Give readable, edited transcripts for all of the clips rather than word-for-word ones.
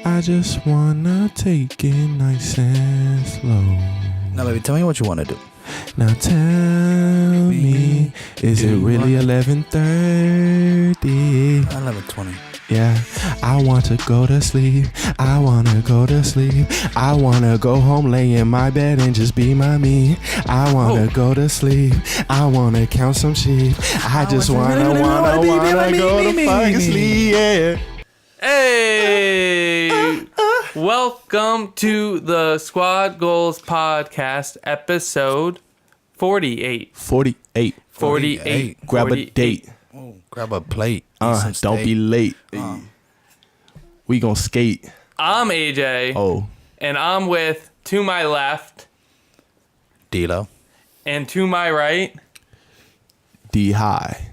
I just wanna take it nice and slow. Now, baby, tell me what you want to do. Now tell me, is it really 11:30? 11:20. Yeah, I want to go to sleep. I wanna go to sleep. I wanna go home, lay in my bed and just be my me. I wanna go to sleep. I wanna count some sheep. I just wanna go to fucking sleep. Yeah. Hey! Welcome to the Squad Goals Podcast, episode 48. 48. 48. Grab a date. Oh, grab a plate. Don't be late. We gon' skate. I'm AJ. Oh. And I'm with, to my left, D-Lo. and to my right, D high.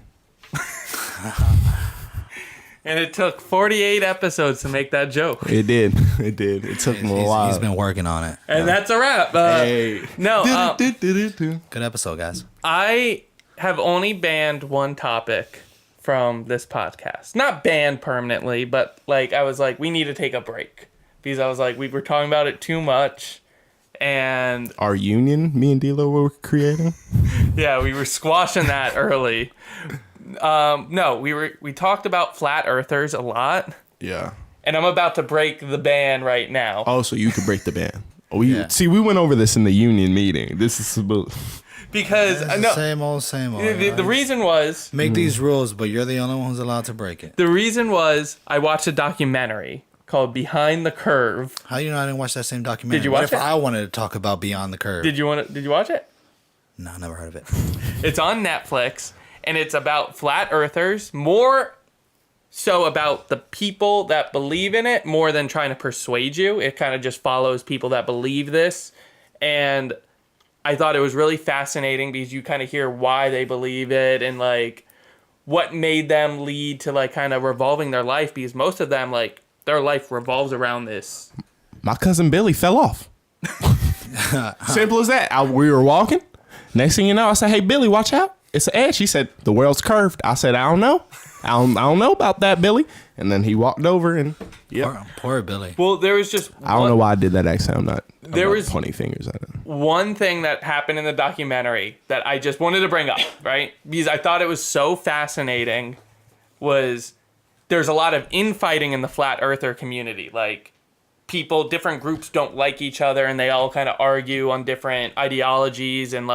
and it took 48 episodes to make that joke. It did. It did. It took him a while. He's been working on it. And that's a wrap. No, Good episode, guys. I have only banned one topic from this podcast. Not banned permanently, but I was like, we need to take a break. Because I was like, we were talking about it too much. And Our union, me and D-Lo were creating. yeah, we were squashing that early. No, we talked about flat earthers a lot. Yeah. And I'm about to break the ban right now. Oh, so you could break the ban. See, we went over this in the union meeting. This is Because no, Same old. the reason was Make these rules, but you're the only one who's allowed to break it. the reason was I watched a documentary called Behind the Curve. How you know I didn't watch that same documentary? Did you watch What if it? I wanted to talk about Beyond the Curve? Did you watch it? No, never heard of it. It's on Netflix, and it's about flat earthers, more so about the people that believe in it more than trying to persuade you. It kind of just follows people that believe this. And I thought it was really fascinating because you kind of hear why they believe it and what made them lead to kind of revolving their life, because most of them their life revolves around this. my cousin Billy fell off. Simple as that. We were walking. Next thing you know, I said, "Hey Billy, watch out. It's an edge." She said, "The world's curved." I said, "I don't know. I don't know about that, Billy." And then he walked over and Poor Billy. Well, there was just I don't know why I did that accent. I'm not There was- pointing fingers at it. one thing that happened in the documentary that I just wanted to bring up, right? Because I thought it was so fascinating, was there's a lot of infighting in the flat earther community. Different groups don't like each other and they all kind of argue on different ideologies and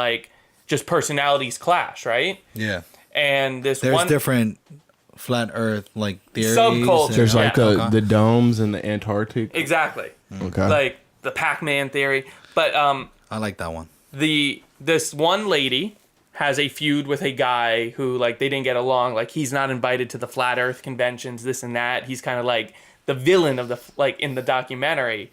just personalities clash, right? Yeah. And there's different flat earth theories. Subcultures. There's Yeah. the domes in the Antarctic. Exactly. Okay. The Pac-Man theory. But I like that one. this one lady has a feud with a guy who they didn't get along. He's not invited to the flat earth conventions, this and that. He's kind of the villain of the in the documentary.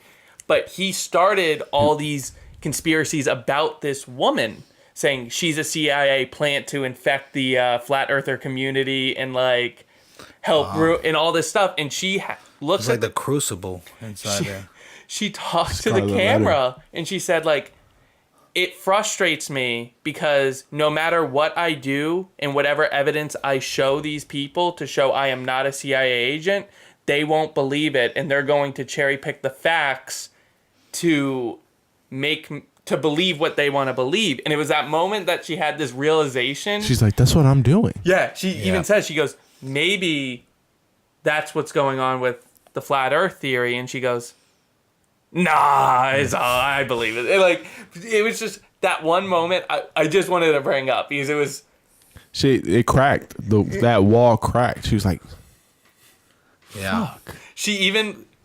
But he started all these conspiracies about this woman, saying she's a CIA plant to infect the flat earther community and help and all this stuff. And she looks It's like the crucible inside there. She talked to the Scarlet camera Letter. and she said it frustrates me because no matter what I do and whatever evidence I show these people to show I am not a CIA agent, they won't believe it, and they're going to cherry pick the facts to believe what they want to believe. And it was that moment that she had this realization. She's like, "That's what I'm doing." Yeah, she even says, she goes, maybe that's what's going on with the flat earth theory. And she goes, nah, it's all, I believe it. It was just that one moment I just wanted to bring up because it was... It cracked. That wall cracked. She was like, Yeah. "Fuck."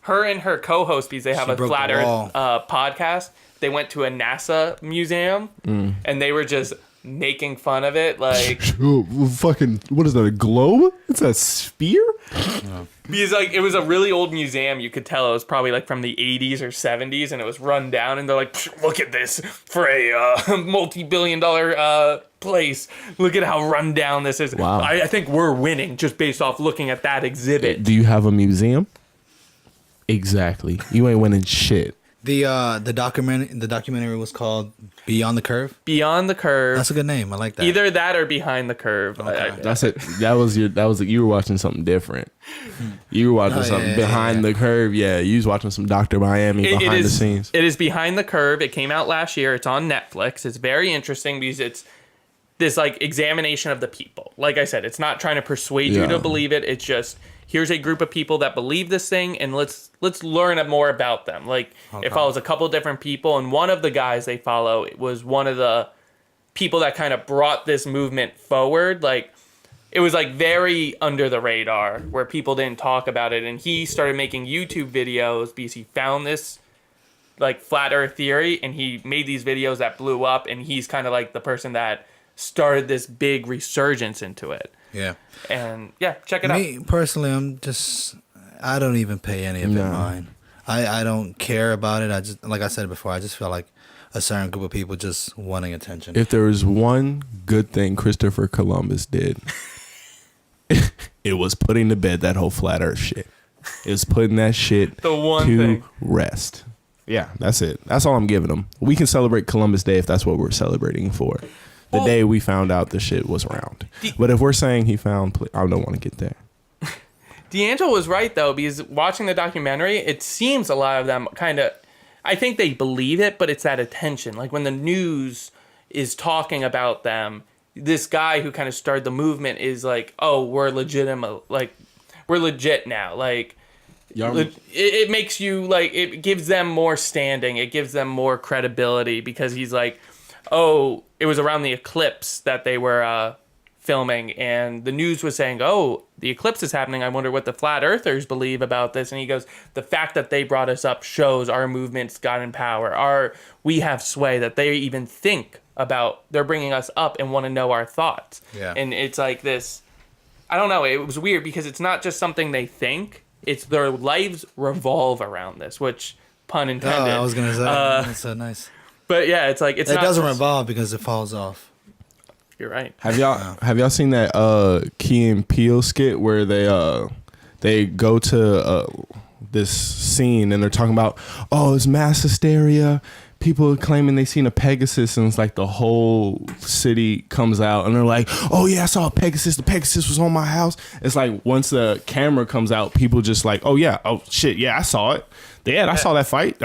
Her and her co-host, because they have She a broke flat the earth wall. podcast, they went to a NASA museum and they were just making fun of it. Fucking, what is that, a globe? It's a sphere? Because it was a really old museum. You could tell it was probably from the 80s or 70s, and it was run down. And they're like, "Look at this for a multi-billion-dollar place. Look at how run down this is." Wow. I think we're winning just based off looking at that exhibit. Do you have a museum? Exactly. You ain't winning shit. The documentary was called Beyond the Curve. Beyond the Curve. That's a good name. I like that. Either that or Behind the Curve. Okay. That's it. You were watching something different. You were watching something behind the curve. Yeah, you was watching some Dr. Miami behind the scenes. It is Behind the Curve. It came out last year. It's on Netflix. It's very interesting because it's this like examination of the people. Like I said, it's not trying to persuade you to believe it. It's just here's a group of people that believe this thing, and let's learn more about them. Like it follows a couple different people, and one of the guys they follow was one of the people that kind of brought this movement forward. Like it was like very under the radar where people didn't talk about it, and he started making YouTube videos because he found this like flat earth theory, and he made these videos that blew up, and he's kind of like the person that started this big resurgence into it. Yeah. And yeah, check it out. Me personally, I don't even pay any of it mind. I don't care about it. I just, like I said before, I just feel like a certain group of people just wanting attention. If there was one good thing Christopher Columbus did, it was putting to bed that whole flat earth shit. It was putting that shit The one to thing. rest. Yeah, that's it. That's all I'm giving them. We can celebrate Columbus Day if that's what we're celebrating for. The day we found out the shit was round. But if we're saying he found, I don't want to get there. D'Angelo was right though, because watching the documentary, it seems a lot of them kind of, I think they believe it, but it's that attention. Like when the news is talking about them, this guy who kind of started the movement is like, oh, we're legitimate, like we're legit now. Like it makes you like, it gives them more standing. It gives them more credibility because he's like, oh, it was around the eclipse that they were filming, and the news was saying, oh, the eclipse is happening. I wonder what the flat earthers believe about this. And he goes, the fact that they brought us up shows our movement's gotten power. We have sway, that they even think about, they're bringing us up and want to know our thoughts. Yeah. And it's like this, I don't know, it was weird because it's not just something they think, it's their lives revolve around this, which, pun intended. I was going to say, that's so nice. But yeah, it's like, it doesn't revolve because it falls off. You're right. Have y'all seen that Key and Peele skit where they go to this scene and they're talking about, oh, it's mass hysteria. People are claiming they seen a Pegasus, and it's like the whole city comes out and they're like, oh yeah, I saw a Pegasus. The Pegasus was on my house. It's like once the camera comes out, people just like, oh yeah, oh shit, yeah, I saw it. Yeah, I saw that fight.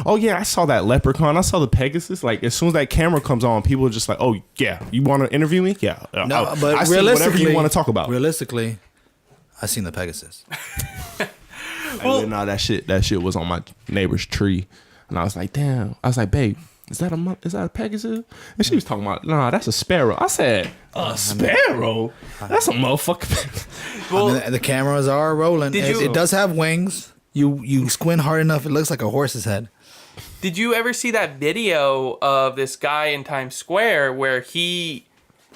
Oh yeah, I saw that leprechaun. I saw the Pegasus. Like as soon as that camera comes on, people are just like, "Oh yeah, you want to interview me? Yeah, No, but I see whatever you want to talk about." Realistically, I seen the Pegasus. Well, no, that shit was on my neighbor's tree, and I was like, "Damn!" I was like, "Babe, is that a Pegasus?" And she was talking about, "Nah, that's a sparrow." I said, "A sparrow? That's a motherfucker." Well, I mean, the cameras are rolling. It does have wings. You squint hard enough, it looks like a horse's head. Did you ever see that video of this guy in Times Square where he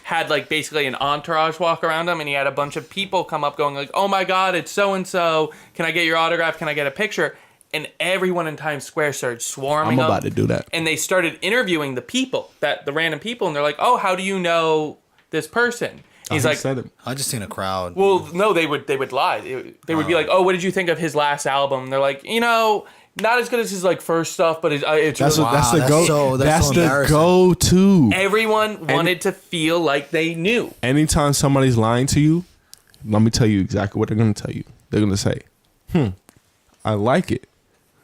had like basically an entourage walk around him, and he had a bunch of people come up going like, oh my God, it's so-and-so. Can I get your autograph? Can I get a picture? And everyone in Times Square started swarming I'm about to do that. And they started interviewing the random people, and they're like, oh, how do you know this person? He's like, I just seen a crowd. well, no, they would lie. They would be like, oh, what did you think of his last album? And they're like, not as good as his like first stuff, but it's that's really that's the go-to. Everyone wanted to feel like they knew. Anytime somebody's lying to you, let me tell you exactly what they're going to tell you. They're going to say, I like it.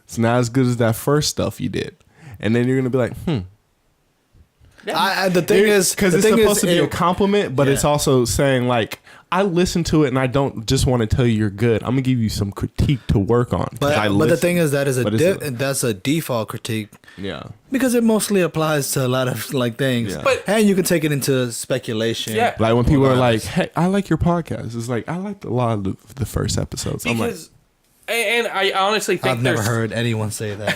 It's not as good as that first stuff you did. And then you're going to be like, The thing is, because it's supposed to be a compliment, but it's also saying like, I listen to it and I don't just want to tell you you're good. I'm gonna give you some critique to work on. But the thing is, that's a default critique. Yeah, because it mostly applies to a lot of like things. Yeah. And you can take it into speculation. Yeah, like when people are like, "Hey, I like your podcast." It's like I liked a lot of the first episodes. Because, and I honestly think I've never heard anyone say that.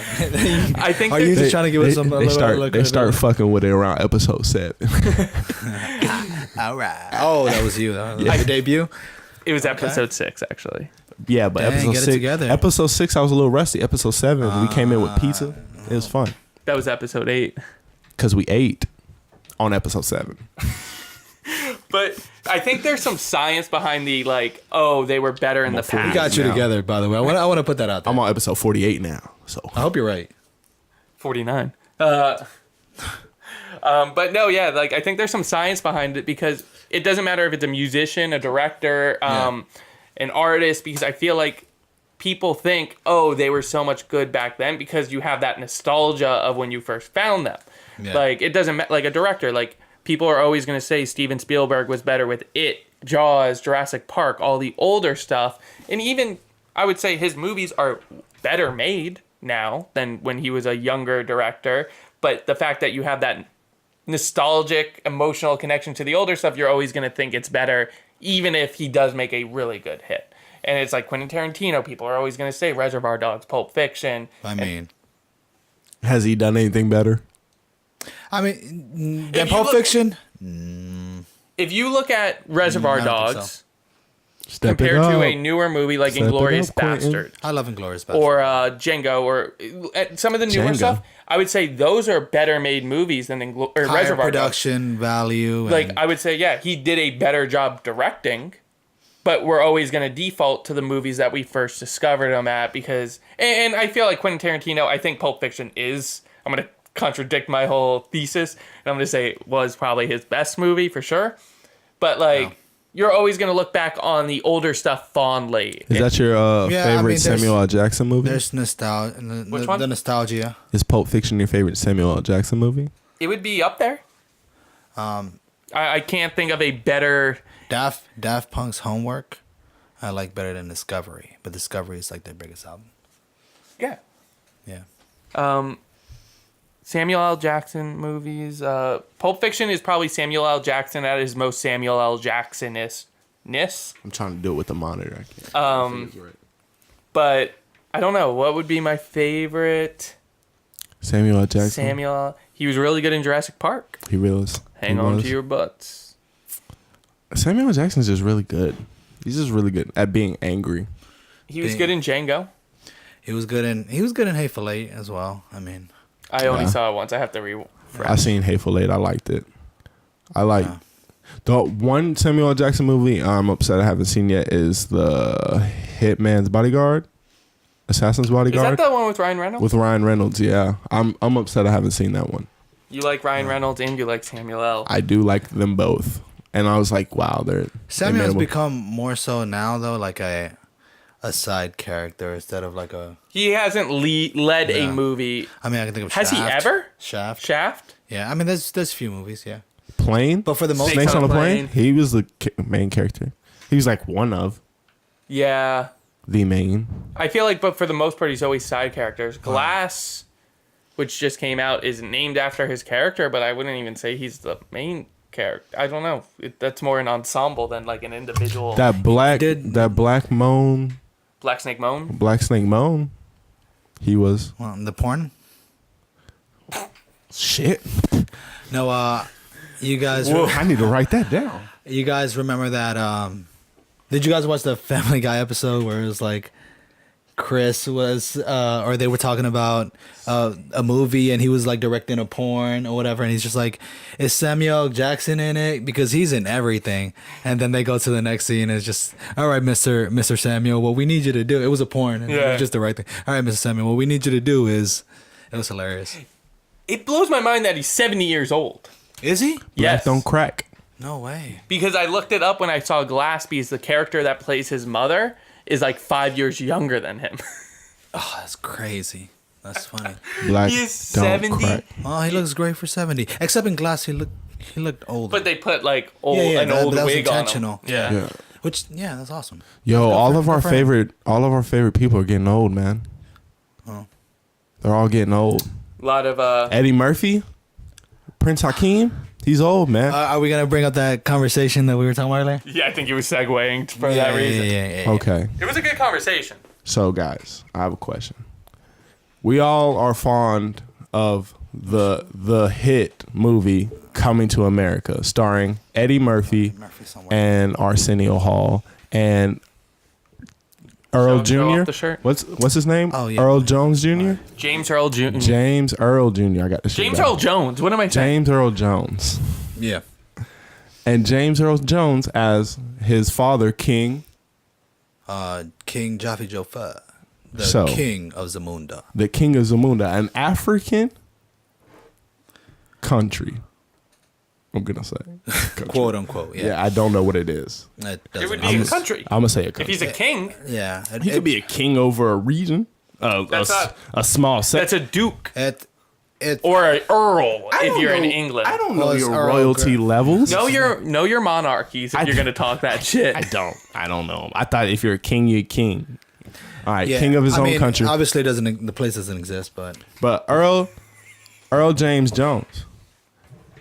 I think are you just trying to give us some? They start fucking with it around episode 7. All right. Oh, that was you. Your debut. It was episode 6, actually. Yeah, but episode 6, I was a little rusty. Episode 7, we came in with pizza. It was fun. That was episode 8. Because we ate on episode 7. But I think there's some science behind the like, oh, they were better in the past. We got you together, by the way. I want to put that out there. I'm on episode 48 now, so I hope you're right. 49. But no, yeah, like I think there's some science behind it because it doesn't matter if it's a musician, a director, an artist, because I feel like people think, oh, they were so much good back then because you have that nostalgia of when you first found them. Yeah. Like it doesn't matter, like a director, like people are always going to say Steven Spielberg was better with It, Jaws, Jurassic Park, all the older stuff. And even I would say his movies are better made now than when he was a younger director. But the fact that you have that nostalgic, emotional connection to the older stuff, you're always going to think it's better, even if he does make a really good hit. And it's like Quentin Tarantino, people are always going to say Reservoir Dogs, Pulp Fiction. I mean, has he done anything better? I mean, than Pulp Fiction? If you look at Reservoir Dogs Step compared to a newer movie like Inglourious Bastard, I love Inglourious Bastard, or Django, or some of the newer stuff, I would say those are better made movies than Reservoir production Dogs. Value. Like I would say, yeah, he did a better job directing, but we're always going to default to the movies that we first discovered him at because, and I feel like Quentin Tarantino, I think Pulp Fiction is, I'm going to contradict my whole thesis, and I'm going to say it was probably his best movie for sure, but like, you're always going to look back on the older stuff fondly. Is that your favorite Samuel L. Jackson movie? There's nostalgia. Which one? The nostalgia. Is Pulp Fiction your favorite Samuel L. Jackson movie? It would be up there. I can't think of a better... Daft Punk's Homework I like better than Discovery, but Discovery is like their biggest album. Yeah. Yeah. Samuel L. Jackson movies. Pulp Fiction is probably Samuel L. Jackson at his most Samuel L. Jackson-ness. I'm trying to do it with the monitor. I can't. But I don't know. What would be my favorite? Samuel L. Jackson. He was really good in Jurassic Park. He really was. Hang on to your butts. Samuel L. Jackson's just really good. He's just really good at being angry. He was good in Django. He was good in Hateful Eight as well. I mean, I only saw it once. I have to refresh. I seen Hateful Eight. I liked it. The one Samuel L. Jackson movie I'm upset I haven't seen yet is the Hitman's Bodyguard, Assassin's Bodyguard. Is that the one with Ryan Reynolds? With Ryan Reynolds, yeah. I'm upset I haven't seen that one. You like Ryan Reynolds and you like Samuel L. I do like them both, and I was like, wow, Samuel's become more so now though, like a side character instead of like a. He hasn't led a movie. I mean, I can think of. Has Shaft. he ever? Shaft. Yeah, I mean, there's a few movies, yeah. Plane, but for the most Snakes on a Plane, he was the main character. He was like one of. Yeah. The main. I feel like, but for the most part, he's always side characters. Glass, which just came out, is named after his character, but I wouldn't even say he's the main character. I don't know. That's more an ensemble than like an individual. That Black Moan. Black Snake Moan. Black Snake Moan. He was. The porn. Shit. No, you guys. Well, I need to write that down. You guys remember that? Did you guys watch the Family Guy episode where it was like Chris was, or they were talking about a movie and he was like directing a porn or whatever, and he's just like, "Is Samuel Jackson in it?" Because he's in everything. And then they go to the next scene and it's just, "All right, Mr. Samuel, what we need you to do." It was a porn, and it was just the right thing. "All right, Mr. Samuel, what we need you to do is," it was hilarious. It blows my mind that he's 70 years old. Is he? Yes. Black don't crack. No way. Because I looked it up when I saw Glass, because the character that plays his mother is like 5 years younger than him. Oh, that's crazy. That's funny. Black he is 70. Crack. Oh, he looks great for 70. Except in Glass, he looked older. But they put like old that was wig intentional. on him. Yeah. Which, that's awesome. Yo, all of our favorite people are getting old, man. Oh. They're all getting old. A lot of Eddie Murphy, Prince Hakeem, he's old, man. Are we gonna bring up that conversation that we were talking about earlier? Yeah, I think he was segueing for that reason. Yeah. Okay. It was a good conversation. So, guys, I have a question. We all are fond of the hit movie Coming to America, starring Eddie Murphy and Arsenio Hall and Earl Jr. The shirt. What's his name? Oh, yeah. Earl Jones Jr. James Earl Jr. James Earl Jr. I got the shit. James back. Earl Jones. What am I saying? James Earl Jones. Yeah. And James Earl Jones as his father, King King Jaffe Joffa. The king of Zamunda. The king of Zamunda, an African country. I'm gonna say, quote unquote. Yeah, I don't know what it is. It would be a country. I'm gonna say a country. If he's a king, Yeah, he could be a king over a region, a small set. that's a duke It or an earl if you're in England. I don't know Well, your it's Earl royalty levels. Know your monarchies if you're gonna talk that shit. I don't know. I thought if you're a king, you're a king. All right, king of his own country. Obviously, the place doesn't exist, but Earl James Jones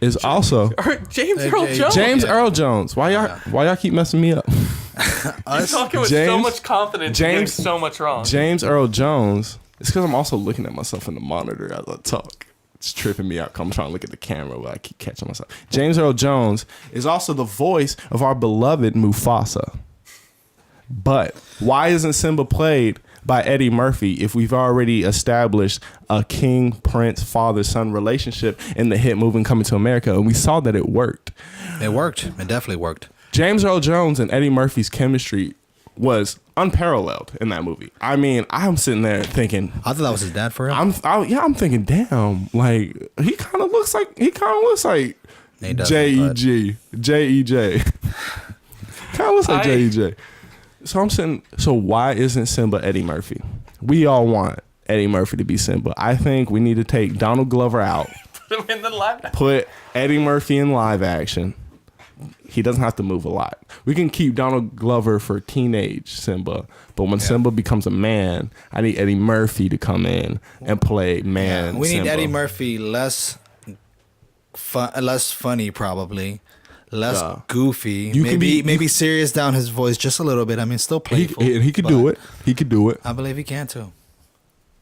is also James Earl Jones. James Earl Jones. Why y'all keep messing me up? You're talking with so much confidence. James so much wrong. James Earl Jones. It's because I'm also looking at myself in the monitor as I talk. It's tripping me out. 'Cause I'm trying to look at the camera, but I keep catching myself. James Earl Jones is also the voice of our beloved Mufasa. But why isn't Simba played by Eddie Murphy if we've already established a king, prince, father-son relationship in the hit movie Coming to America? And we saw that it worked. it worked. It definitely worked. James Earl Jones and Eddie Murphy's chemistry was unparalleled in that movie. I mean, I'm sitting there thinking, I thought that was his dad for real. I'm thinking, damn, like he kind of looks like He doesn't, J.E.G. J.E.J. Kind of looks like J.E.J. So I'm saying, so why isn't Simba Eddie Murphy? We all want Eddie Murphy to be Simba. I think we need to take Donald Glover out, Put him in the live. put Eddie Murphy in live action. He doesn't have to move a lot. We can keep Donald Glover for teenage Simba, but when Simba becomes a man, I need Eddie Murphy to come in and play man. We need Simba. Eddie Murphy less funny, probably less goofy. Maybe serious down his voice just a little bit. I mean, still playful. He could do it. He could do it. I believe he can too.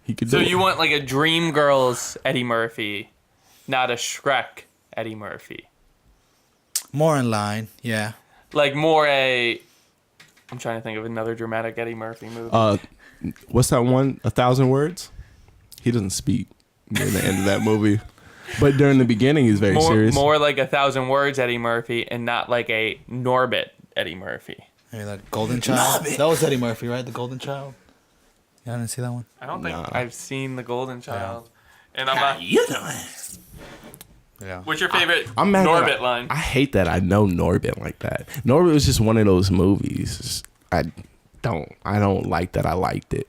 He could. So do you it. want like a Dreamgirls Eddie Murphy, not a Shrek Eddie Murphy. More in line, yeah. Like more a. I'm trying to think of another dramatic Eddie Murphy movie. What's that one? 1,000 Words. He doesn't speak near the end of that movie, but during the beginning, he's very serious. More like 1,000 Words Eddie Murphy, and not like a Norbit Eddie Murphy. Maybe like Golden Child. That was Eddie Murphy, right? The Golden Child. Y'all didn't see that one? I don't think I've seen the Golden Child, and I'm not. Yeah. What's your favorite I'm mad Norbit line? I hate that I know Norbit like that. Norbit was just one of those movies. I don't like that I liked it,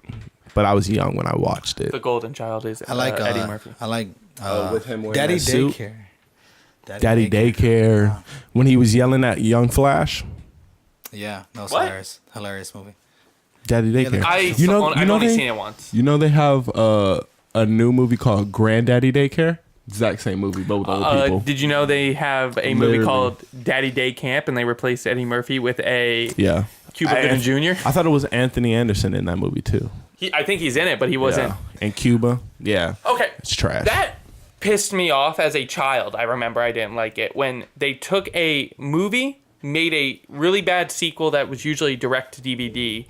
but I was young when I watched it. The Golden Child is I like Eddie Murphy. I like with him wearing Daddy that suit. Daycare. Daddy Daycare. When he was yelling at Young Flash. Yeah, that was What? hilarious. Hilarious movie. Daddy Daycare. I've only seen it once. You know they have a new movie called Granddaddy Daycare. Exact same movie, but with old people. Did you know they have a movie called Daddy Day Camp, and they replaced Eddie Murphy with a Cuba Gooding Jr.? I thought it was Anthony Anderson in that movie too. I think he's in it, but he wasn't. Yeah. And Cuba, yeah. Okay, It's trash. that pissed me off as a child. I remember I didn't like it when they took a movie, made a really bad sequel that was usually direct to DVD,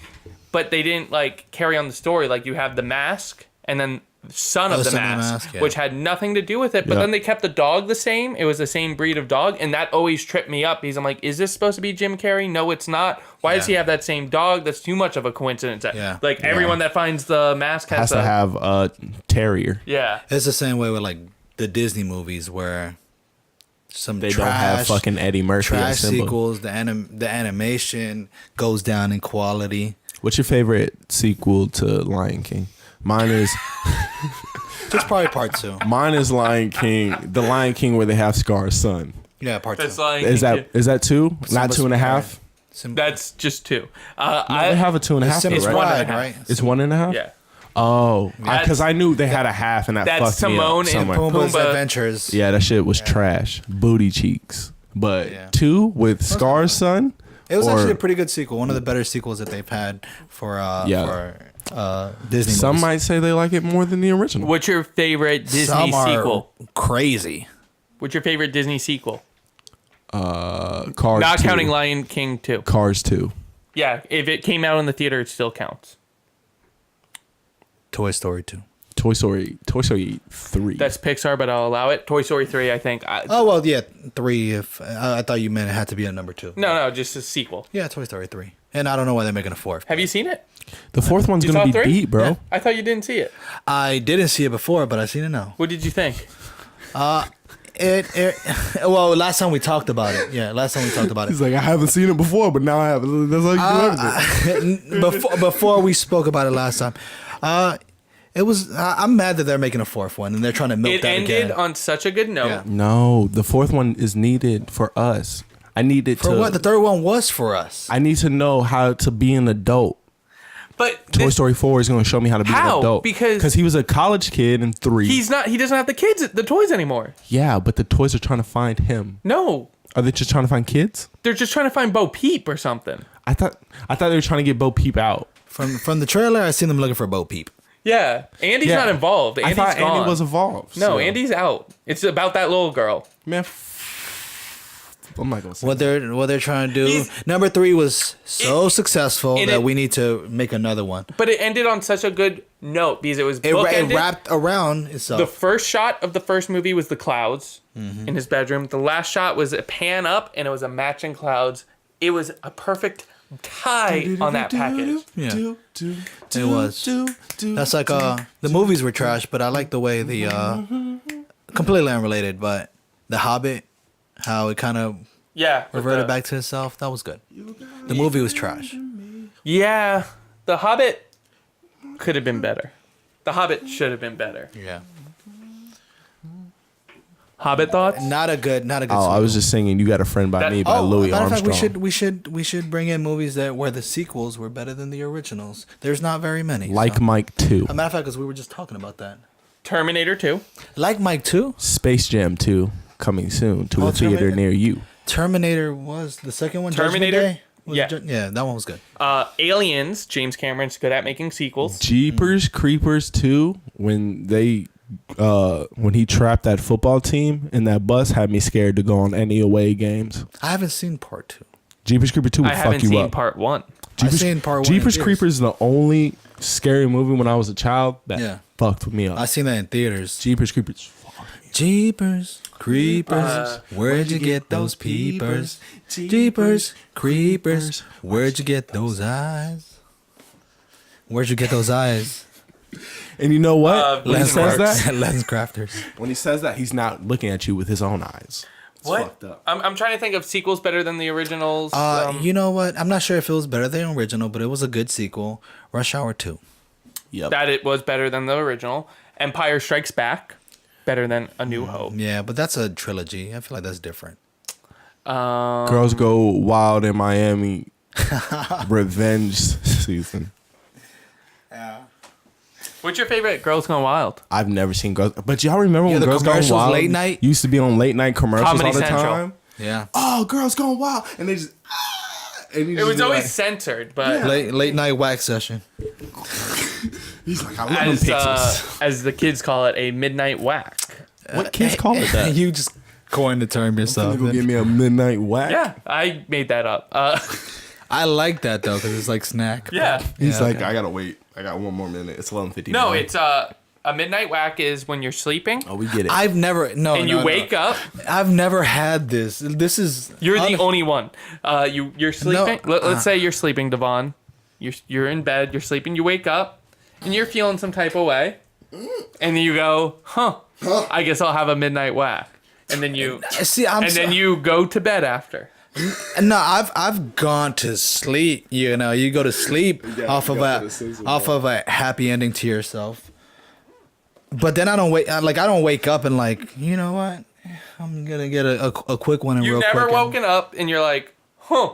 but they didn't like carry on the story. Like you have The Mask, and then Son of the Mask, yeah. which had nothing to do with it, but then they kept the dog the same. It was the same breed of dog, and that always tripped me up because I'm like, is this supposed to be Jim Carrey? No, it's not. Why does he have that same dog? That's too much of a coincidence. Like everyone that finds the mask has to have a terrier. Yeah. It's the same way with like the Disney movies where They don't have fucking Eddie Murphy trash as Simba. sequels. The animation goes down in quality. What's your favorite sequel to Lion King? Mine is It's probably part 2. Mine is Lion King. The Lion King where they have Scar's son. Yeah, part 2. That's Lion Is King that 2? Not 2.5? That's just 2. No, they have a 2.5. It's right? 1.5, right? It's 1.5. Yeah. Oh, because I knew they had a half, and that That's fucked Timon me and up somewhere. Pumbaa's Pumbaa. Adventures. Yeah, that shit was trash. Booty cheeks. But 2 with Scar's son. It was actually a pretty good sequel. One of the better sequels that they've had for Disney. Some movies. might say they like it more than the original. What's your favorite Disney Some are sequel? crazy. What's your favorite Disney sequel? Cars. Not 2. counting Lion King 2. Cars 2. Yeah, if it came out in the theater, it still counts. Toy Story 2. Toy Story 3. That's Pixar, but I'll allow it. Toy Story 3, I think. Oh well, yeah, 3. If I thought you meant it had to be a number 2. No, just a sequel. Yeah, Toy Story 3. And I don't know why they're making a fourth. Have you seen it? The fourth one's You gonna saw be 3? deep, bro. Yeah. I thought you didn't see it. I didn't see it before, but I've seen it now. What did you think? Well, last time we talked about it. Yeah, last time we talked about it. He's like, I haven't seen it before, but now I have. That's how you do everything. before we spoke about it last time, it was. I'm mad that they're making a fourth one and they're trying to milk It that ended again. on such a good note. Yeah. No, the fourth one is needed for us. I need it For to. what? The third one was for us. I need to know how to be an adult. But Toy Story 4 is going to show me how to be How? an adult. Because he was a college kid in 3. he's not. He doesn't have the toys anymore. Yeah, but the toys are trying to find him. No, Are they just trying to find kids? they're just trying to find Bo Peep or something. I thought they were trying to get Bo Peep out. From the trailer, I seen them looking for Bo Peep. Yeah, Andy's Yeah. not involved. Andy's I thought gone. Andy was evolved. No, so- Andy's out. It's about that little girl. Man, I'm not gonna say What they're trying to do. He's- Number 3 was so successful and that it- we need to make another one. But it ended on such a good note because it was It bookended. wrapped around itself. The first shot of the first movie was the clouds Mm-hmm. in his bedroom. The last shot was a pan up and it was a matching clouds. It was a perfect tie on that package. Yeah. It was. That's like the movies were trash, but I like the way the completely unrelated, but The Hobbit, how it kind of Yeah. with reverted the- back to itself. That was good. The movie was trash. Yeah. The Hobbit could have been better. The Hobbit should have been better. Yeah. Hobbit thoughts? Not a good. Oh, I sequel. was just singing "You Got a Friend" by That- Me by Louis matter of Armstrong. fact, we should bring in movies where the sequels were better than the originals. There's not very many. Like so. Mike 2, A matter of fact, because we were just talking about that. Terminator 2. Like Mike 2, Space Jam 2 coming soon to Oh, a theater Terminator? near you. Terminator was the second one. Judgment Terminator? Day? Was Yeah. it yeah, that one was good. Aliens. James Cameron's good at making sequels. Jeepers Creepers 2 when he trapped that football team in that bus had me scared to go on any away games. I haven't seen part 2. Jeepers Creepers 2 would I fuck haven't you seen up. part 1. Jeepers, seen part 1 in Jeepers theaters. Creepers is the only scary movie when I was a child that Yeah. fucked me up. I seen that in theaters. Jeepers Creepers. Jeepers Creepers, where'd you get those peepers? Jeepers Creepers, where'd you get those eyes? Where'd you get those eyes? And you know what? When he says Lensmarks. that, Lens crafters. when he says that, he's not looking at you with his own eyes. It's What? fucked up. I'm trying to think of sequels better than the originals. You know what? I'm not sure if it was better than the original, but it was a good sequel. Rush Hour 2. Yep. That it was better than the original. Empire Strikes Back, better than A New Hope. Yeah, but that's a trilogy. I feel like that's different. Girls Go Wild in Miami. Revenge season. What's your favorite Girls Gone Wild? I've never seen Girls, but y'all remember when the Girls Gone commercials Wild late night? used to be on late night commercials Comedy all the Central. time? Yeah. Oh, Girls Gone Wild, and they just. And he It just was be always like- censored, but Late night wax session. he's like, I love them pixels. as the kids call it, a midnight whack. What kids call it that? You just coined the term yourself. Go give me a midnight whack. Yeah, I made that up. I like that though because it's like snack. Yeah. He's Yeah, like, okay. I gotta wait. I got one more minute. It's 11:59. No, it's a midnight whack is when you're sleeping Oh, we get it. I've never and you wake up. I've never had this. This is You're the only one. You're sleeping. No, Let's say you're sleeping, Devon. You're in bed. You're sleeping. You wake up, and you're feeling some type of way, and then you go, "Huh? I guess I'll have a midnight whack." And then you See, then you go to bed after. No, I've gone to sleep. You know, you go to sleep off of a happy ending to yourself. But then I don't wake up and like, you know what? I'm gonna get a quick one and You've real quick. never woken up and you're like, "Huh."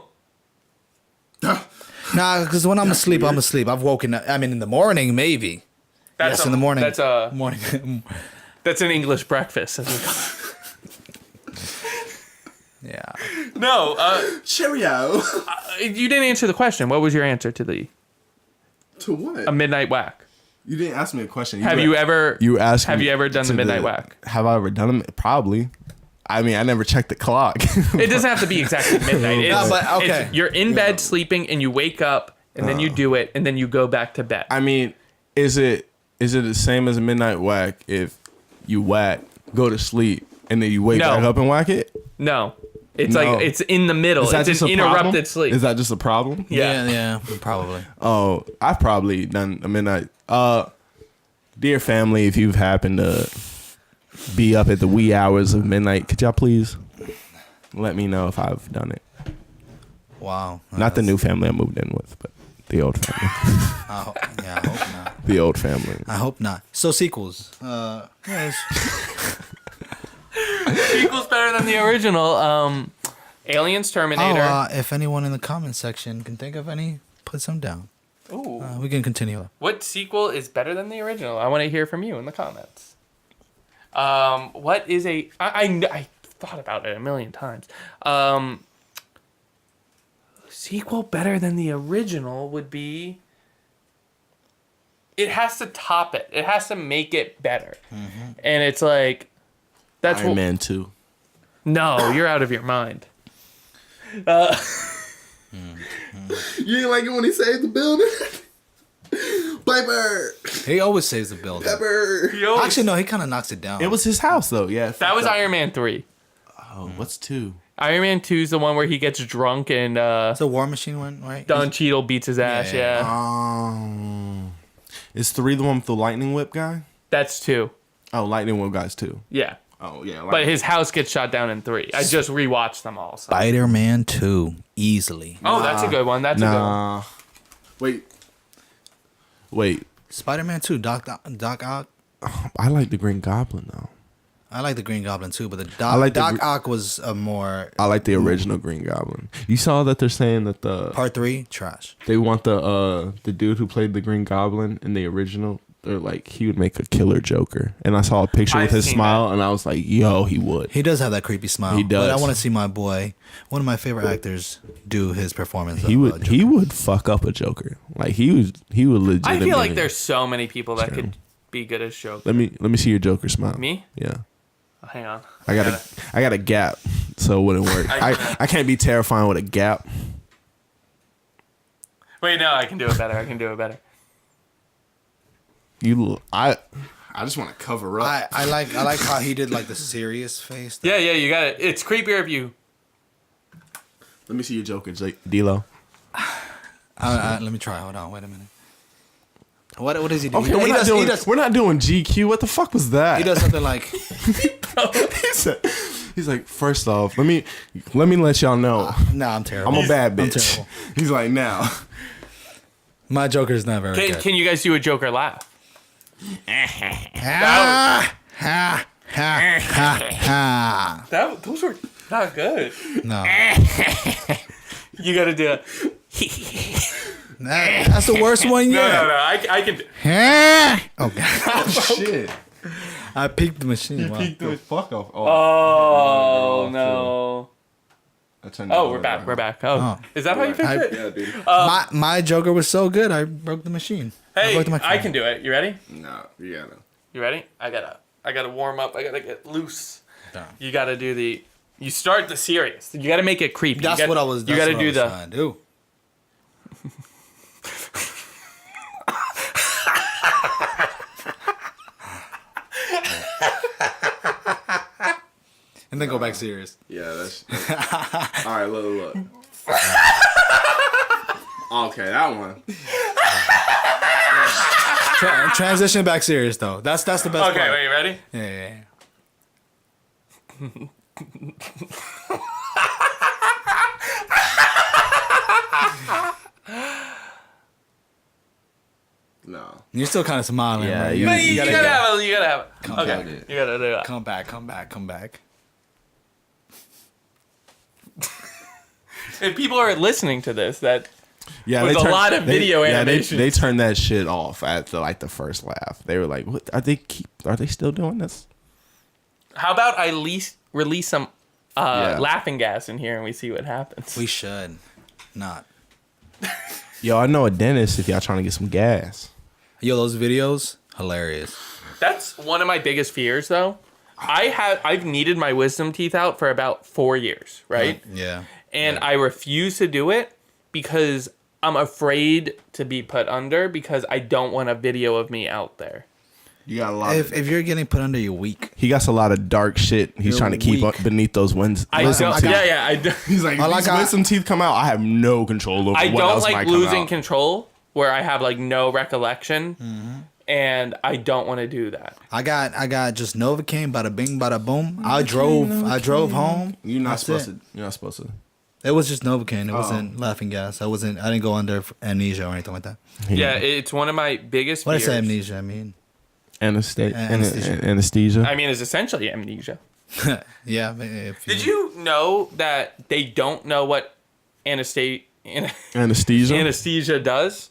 Nah, because when I'm asleep, I'm asleep. I've woken up. I mean, in the morning, maybe. Yes, in the morning. That's a Morning. that's an English breakfast. As we call it. Yeah. No, Cheerio. you didn't answer the question. What was your answer to the To what? a midnight whack? You didn't ask me a question. Have you ever? You asked Have me you ever done the to midnight whack? Have I ever done them? Probably. I mean, I never checked the clock. It doesn't have to be exactly midnight. It's, No, but okay. you're in bed sleeping and you wake up and then you do it and then you go back to bed. I mean, is it the same as a midnight whack if you whack, go to sleep, and then you wake No. back up and whack it? No, It's No. like it's in the middle. Is that It's just an a problem? interrupted sleep. Is that just a problem? Yeah, probably. Oh, I've probably done a midnight. Dear family, if you've happened to be up at the wee hours of midnight, could y'all please let me know if I've done it? Wow. Not the new family I moved in with, but the old family. I hope not. The old family. I hope not. So sequels. Yes. Sequel's better than the original. Aliens, Terminator. If anyone in the comment section can think of any, put some down. Ooh. We can continue. What sequel is better than the original? I want to hear from you in the comments. What is I thought about it a million times. Sequel better than the original would be. It has to top it. It has to make it better. Mm-hmm. And it's like that's Iron Man 2. No, you're out of your mind. You didn't like it when he saved the building? Piper! He always saves the building. Pepper! Actually, no, he kind of knocks it down. It was his house, though, yeah. That was Iron Man 3. Oh, what's 2? Iron Man 2 is the one where he gets drunk and It's the War Machine one, right? Don Cheadle beats his ass, yeah. Is 3 the one with the lightning whip guy? That's 2. Oh, lightning whip guy's 2. Yeah. Oh, yeah. But his house gets shot down in 3. I just rewatched them all. So. Spider-Man 2, easily. Oh, that's a good one. That's a good one. Nah. Wait. Spider-Man 2, Doc Ock. I like the Green Goblin, though. I like the Green Goblin too, but the Doc Ock was a more. I like the original Green Goblin. You saw that they're saying that Part 3 trash. they want the dude who played the Green Goblin in the original. They're like, he would make a killer Joker, and I saw a picture with his smile, and I was like, yo, he would. He does have that creepy smile. He does. But I want to see my boy, one of my favorite actors, do his performance. He would. He would fuck up a Joker. Like he would legit. I feel like there's so many people that could be good as Joker. Let me see your Joker smile. Me? Yeah. Oh, hang on. I got a gap, so it wouldn't work. I can't be terrifying with a gap. Wait, no, I can do it better. I can do it better. I just want to cover up. I like how he did like the serious face. Yeah, you got it. It's creepier if you. Let me see your Joker, D-Lo. Let me try. Hold on. Wait a minute. What does he do? Okay, we're not doing GQ. What the fuck was that? He does something like. He's like, first off, let me let y'all know. Nah, I'm terrible. I'm a bad bitch. I'm terrible. He's like, now. My Joker's not very good. Can you guys do a Joker laugh? Those were not good. No. You gotta do it. That's the worst one yet. No. I can. Oh god. Shit. I peeked the machine. Wow. The fuck off. Oh no. Oh, we're back. We're back. Oh, is that how you fixed it? Yeah, dude. My Joker was so good, I broke the machine. Hey, broke the microphone. I can do it. You ready? No, you gotta. You ready? I gotta warm up. I gotta get loose. Damn. You gotta do the. You start the serious. You gotta make it creepy. That's what I was. You gotta do the. Trying to do. And then go back serious. Yeah, that's all right. Look. Okay, that one. Transition back serious though. That's the best part. Okay, wait, you ready? Yeah. No. You're still kind of smiling. Yeah, right? you You gotta have it. You gotta have it. Come Okay, back. you gotta do it. Come back. If people are listening to this, that Yeah, with a lot of video animations. They turned that shit off at the first laugh. They were like, "What are they still doing this?" how about I release some laughing gas in here and we see what happens. We should not. Yo, I know a dentist if y'all trying to get some gas. Yo, those videos, hilarious. That's one of my biggest fears, though. I've needed my wisdom teeth out for about 4 years, right? Yeah. And I refuse to do it because I'm afraid to be put under because I don't want a video of me out there. You got a lot. If you're getting put under, you're weak. He got a lot of dark shit. He's You're trying to keep weak. up beneath those wisdom I don't. teeth. I don't. He's like, I these wisdom teeth come out. I have no control over I what don't else like might come losing out. control where I have like no recollection, and I don't want to do that. I got just Novocaine, bada bing, bada boom. I drove home. You're not That's supposed it. to. You're not supposed to. It was just Novocaine. It wasn't laughing gas. I didn't go under amnesia or anything like that. Yeah, it's one of my biggest What I fears. say amnesia? I mean, Anesthesia. I mean, it's essentially amnesia. yeah. Did you know that they don't know what Anesthesia. anesthesia does?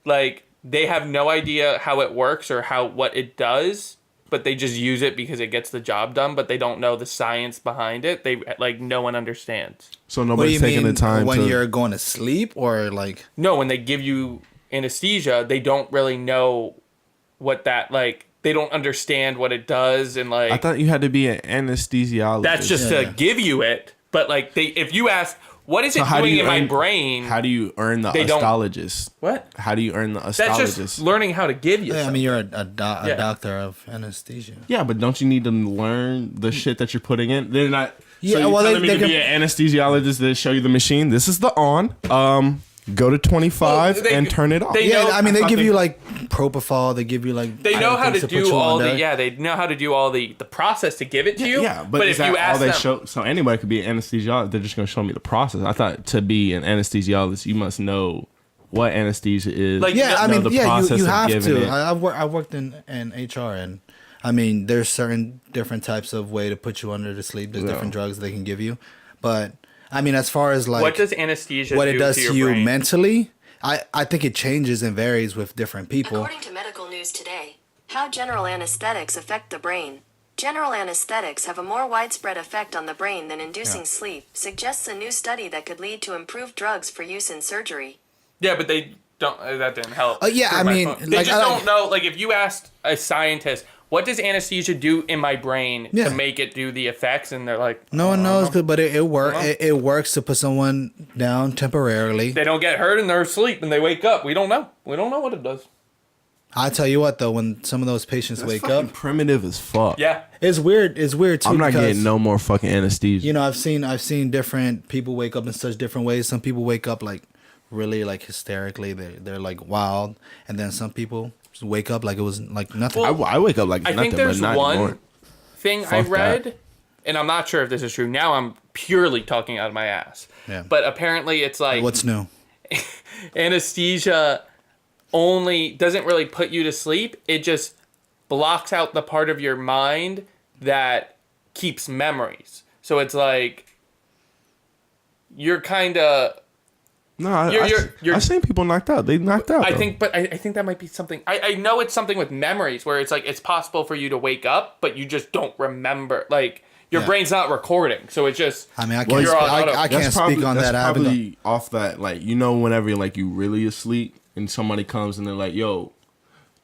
Like, they have no idea how it works or what it does, but they just use it because it gets the job done, but they don't know the science behind it. They like no one understands. So What do nobody's you taking mean the time when to. you're going to sleep or like? No, when they give you anesthesia, they don't really know what that like. They don't understand what it does, and like I thought you had to be an anesthesiologist. that's just Yeah. to give you it. But like if you ask, what is So it how do doing you in my earn- brain? How do you earn the They don't- astrologist? What? How do you earn the That's astrologist? just learning how to give you. Yeah, I something. mean, you're a Yeah. doctor of anesthesia. Yeah, but don't you need to learn the shit that you're putting in? They're not. Yeah, so you're well, telling me they to be can- an anesthesiologist to show you the machine. This is the on. Go to 25 Well, they- and turn it off. they- Yeah, know- I mean, they I give think- you like propofol. They give you like They know how things to put do you all under. they know how to do all the process to give it to you. Yeah, but is if that you all ask they them, show? So anybody could be an anesthesiologist. They're just going to show me the process. I thought to be an anesthesiologist, you must know what anesthesia is. Like, Yeah, I know mean, the yeah, process you of have giving to. it. I've worked in HR, and I mean, there's certain different types of way to put you under to sleep. There's Yeah. different drugs they can give you, but I mean, as far as like what does anesthesia what do it does to to your you brain? mentally, I think it changes and varies with different people. According to Medical News Today, how general anesthetics affect the brain. General anesthetics have a more widespread effect on the brain than inducing sleep, suggests a new study that could lead to improved drugs for use in surgery. Yeah, but they don't. That didn't help. Yeah, Through I my mean, phone. They like, just I don't know. Like, if you asked a scientist, what does anesthesia do in my brain Yeah. to make it do the effects, and they're like, No one knows, but it works. Uh-huh. It works to put someone down temporarily. they don't get hurt and they're asleep and they wake up. We don't know. We don't know what it does. I tell you what, though, when some of those patients That's wake fucking up, primitive as fuck. Yeah. it's weird. It's weird too. I'm not because, getting no more fucking anesthesia. You know, I've seen different people wake up in such different ways. Some people wake up like really like hysterically. They're like wild, and then some people just wake up like it was like nothing. Well, I wake up like I nothing, think there's but not one anymore. thing I Fuck read, that. and I'm not sure if this is true. Now I'm purely talking out of my ass. Yeah. But apparently it's like What's new? anesthesia only doesn't really put you to sleep. It just blocks out the part of your mind that keeps memories. So it's like you're kind of No, you're- I've seen people knocked out. They knocked out. I though. think, but I think that might be something. I know it's something with memories where it's like it's possible for you to wake up, but you just don't remember. Like your Yeah. brain's not recording, so it just. I mean, I Well, can't. you're on I auto. can't speak on that's that. I haven't. probably off that, like, you know, whenever you're like you really asleep and somebody comes and they're like, "Yo,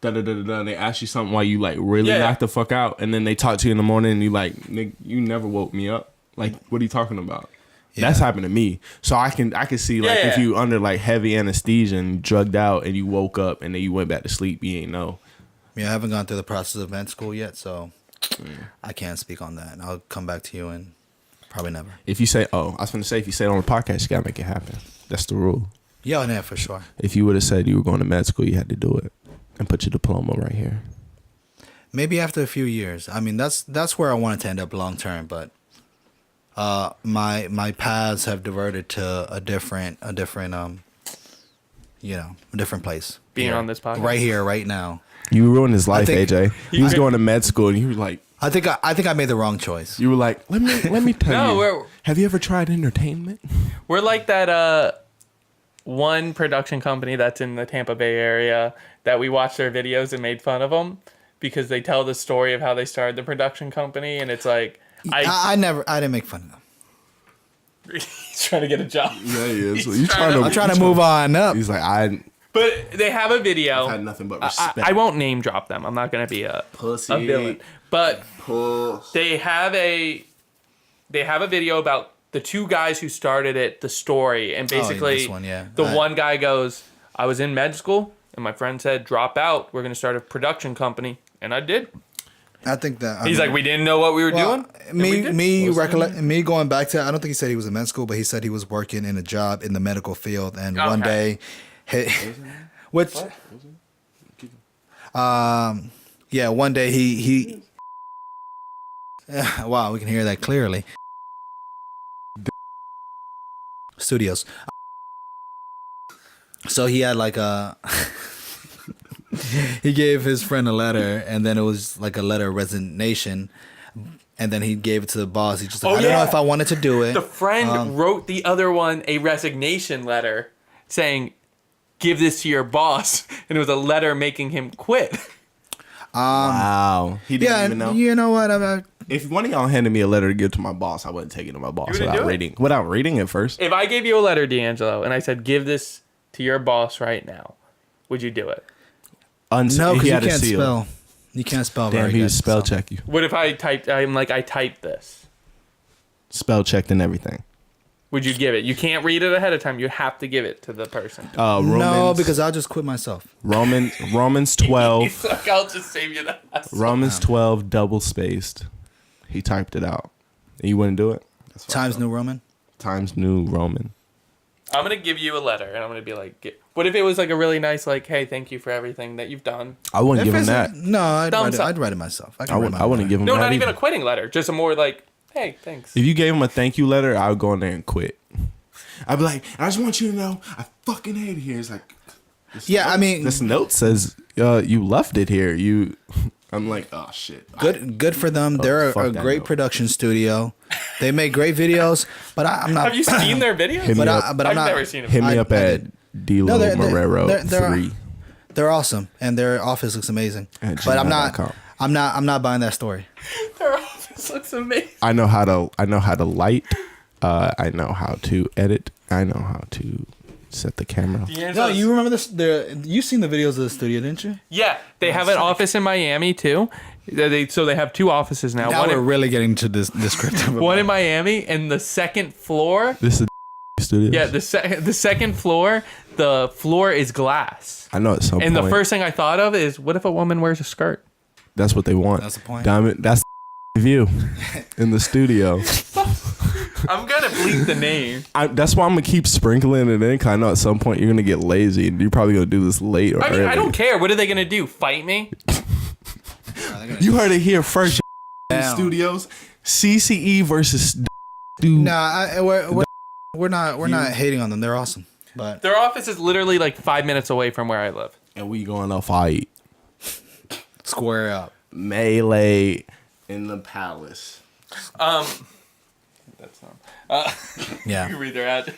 da da da da," and they ask you something while you like really Yeah. knock the fuck out, and then they talk to you in the morning and you like, "Nigga, you never woke me up." Like, what are you talking about? Yeah. That's happened to me. So I can see like Yeah, if yeah. you under like heavy anesthesia and drugged out and you woke up and then you went back to sleep, you ain't know. Yeah, I haven't gone through the process of med school yet, so I can't speak on that. And I'll come back to you and probably never. If you say, "Oh," I was gonna say, if you say it on the podcast, you gotta make it happen. That's the rule. Yeah, yeah, for sure. If you would have said you were going to med school, you had to do it and put your diploma right here. Maybe after a few years. I mean, that's where I wanted to end up long term, but my paths have diverted to a different a different place. Being Here. on this podcast. Right here, right now. You ruined his life, think- AJ. He was going to med school, and you were like, I think I made the wrong choice. let me tell No, you. we're- Have you ever tried entertainment? We're like that one production company that's in the Tampa Bay area that we watched their videos and made fun of them because they tell the story of how they started the production company, and it's like I didn't make fun of them. he's trying to get a job. Yeah, he is. He's You trying to- I'm trying to move on up. He's like, I But they have a video. had nothing but I, respect. I won't name drop them. I'm not gonna be a Pussy. villain. But Puss. they have a video about the two guys who started it, the story, and basically this one, yeah. the one guy goes, "I was in med school, and my friend said, drop out. We're gonna start a production company." And I did. I think that He's like, we didn't know what we were doing. And we did. Me going back to, I don't think he said he was in med school, but he said he was working in a job in the medical field, and one day, one day he wow, we can hear that clearly. Studios. So he had like a he gave his friend a letter, and then it was like a letter of resignation, and then he gave it to the boss. He just like, I don't know if I wanted to do it. The friend wrote the other one a resignation letter saying, give this to your boss, and it was a letter making him quit. Wow. He didn't even know. You know what? If one of y'all handed me a letter to give to my boss, I wouldn't take it to my boss without reading it first. If I gave you a letter, D'Angelo, and I said, give this to your boss right now, would you do it? No, because you can't spell. You can't spell very good. Damn, he spell check you. What if I typed, I typed this? Spell checked and everything. Would you give it? You can't read it ahead of time. You have to give it to the person. No, because I'll just quit myself. Romans 12. He's like, I'll just save you that. Romans 12 double spaced. He typed it out. And you wouldn't do it? Times New Roman? Times New Roman. I'm going to give you a letter, and I'm going to be like, what if it was like a really nice, like, hey, thank you for everything that you've done? I wouldn't give him that. No, I'd write it myself. I wouldn't give him that. No, not even either. a quitting letter. Just a more like, hey, thanks. If you gave him a thank you letter, I would go in there and quit. I'd be like, I just want you to know, I fucking hate it here. It's like, this note says you left it here. I'm like, oh shit. Good for them. They're a great production studio. They make great videos, but I'm not. Have you seen their videos? I've never seen them. Hit me up at Dilo Marrero 3. They're awesome, and their office looks amazing. But I'm not buying that story. Their office looks amazing. I know how to light. I know how to edit. I know how to set the camera. No, you remember this? You seen the videos of the studio, didn't you? Yeah, they have an office in Miami too. So they have 2 offices now. Now we're really getting to this descriptive. One in Miami, and the second floor. This is studio. Yeah, the second floor. The floor is glass. I know at some point. And the first thing I thought of is, what if a woman wears a skirt? That's what they want. That's the point. Diamond. That's the view in the studio. I'm gonna bleep the name. That's why I'm gonna keep sprinkling it in. Cause I know at some point you're gonna get lazy and you're probably gonna do this late or early. I don't care. What are they gonna do? Fight me? You heard it here first. Studios, CCE versus. Nah, we're not hating on them. They're awesome. But their office is literally like 5 minutes away from where I live. And we going to fight. Square up. Melee in the palace. That's not. Yeah. You read their ad.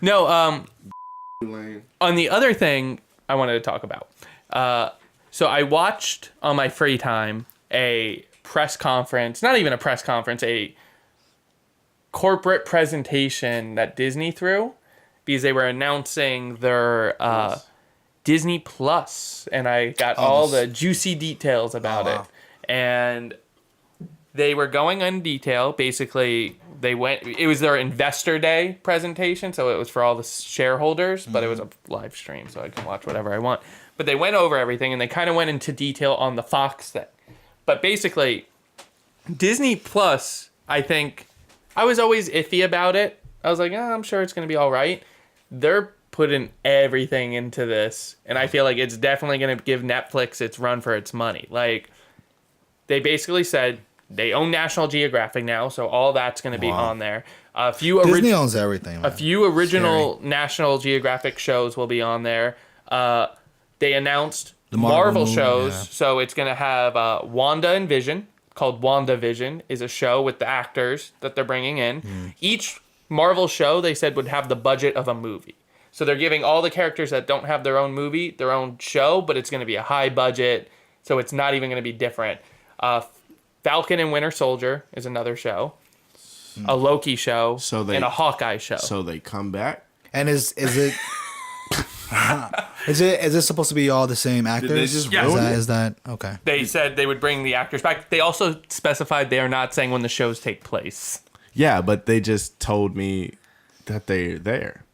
No. On the other thing I wanted to talk about. So I watched on my free time a press conference, not even a press conference, a corporate presentation that Disney threw because they were announcing their Disney Plus, and I got all the juicy details about it. And they were going in detail. Basically, it was their Investor Day presentation, so it was for all the shareholders, but it was a live stream, so I can watch whatever I want. But they went over everything, and they kind of went into detail on the Fox thing. But basically, Disney Plus, I think, I was always iffy about it. I was like, I'm sure it's going to be all right. They're putting everything into this, and I feel like it's definitely going to give Netflix its run for its money. Like, they basically said they own National Geographic now, so all that's going to be on there. Disney owns everything. Man. A few original National Geographic shows will be on there. They announced the Marvel shows, so it's going to have Wanda and Vision, called WandaVision, is a show with the actors that they're bringing in. Each Marvel show, they said, would have the budget of a movie. So they're giving all the characters that don't have their own movie their own show, but it's going to be a high budget, so it's not even going to be different. Falcon and Winter Soldier is another show, a Loki show, and a Hawkeye show. So they come back, and is it is it supposed to be all the same actors? Did they just ruin it? Is that okay? They said they would bring the actors back. They also specified they are not saying when the shows take place. Yeah, but they just told me that they're there.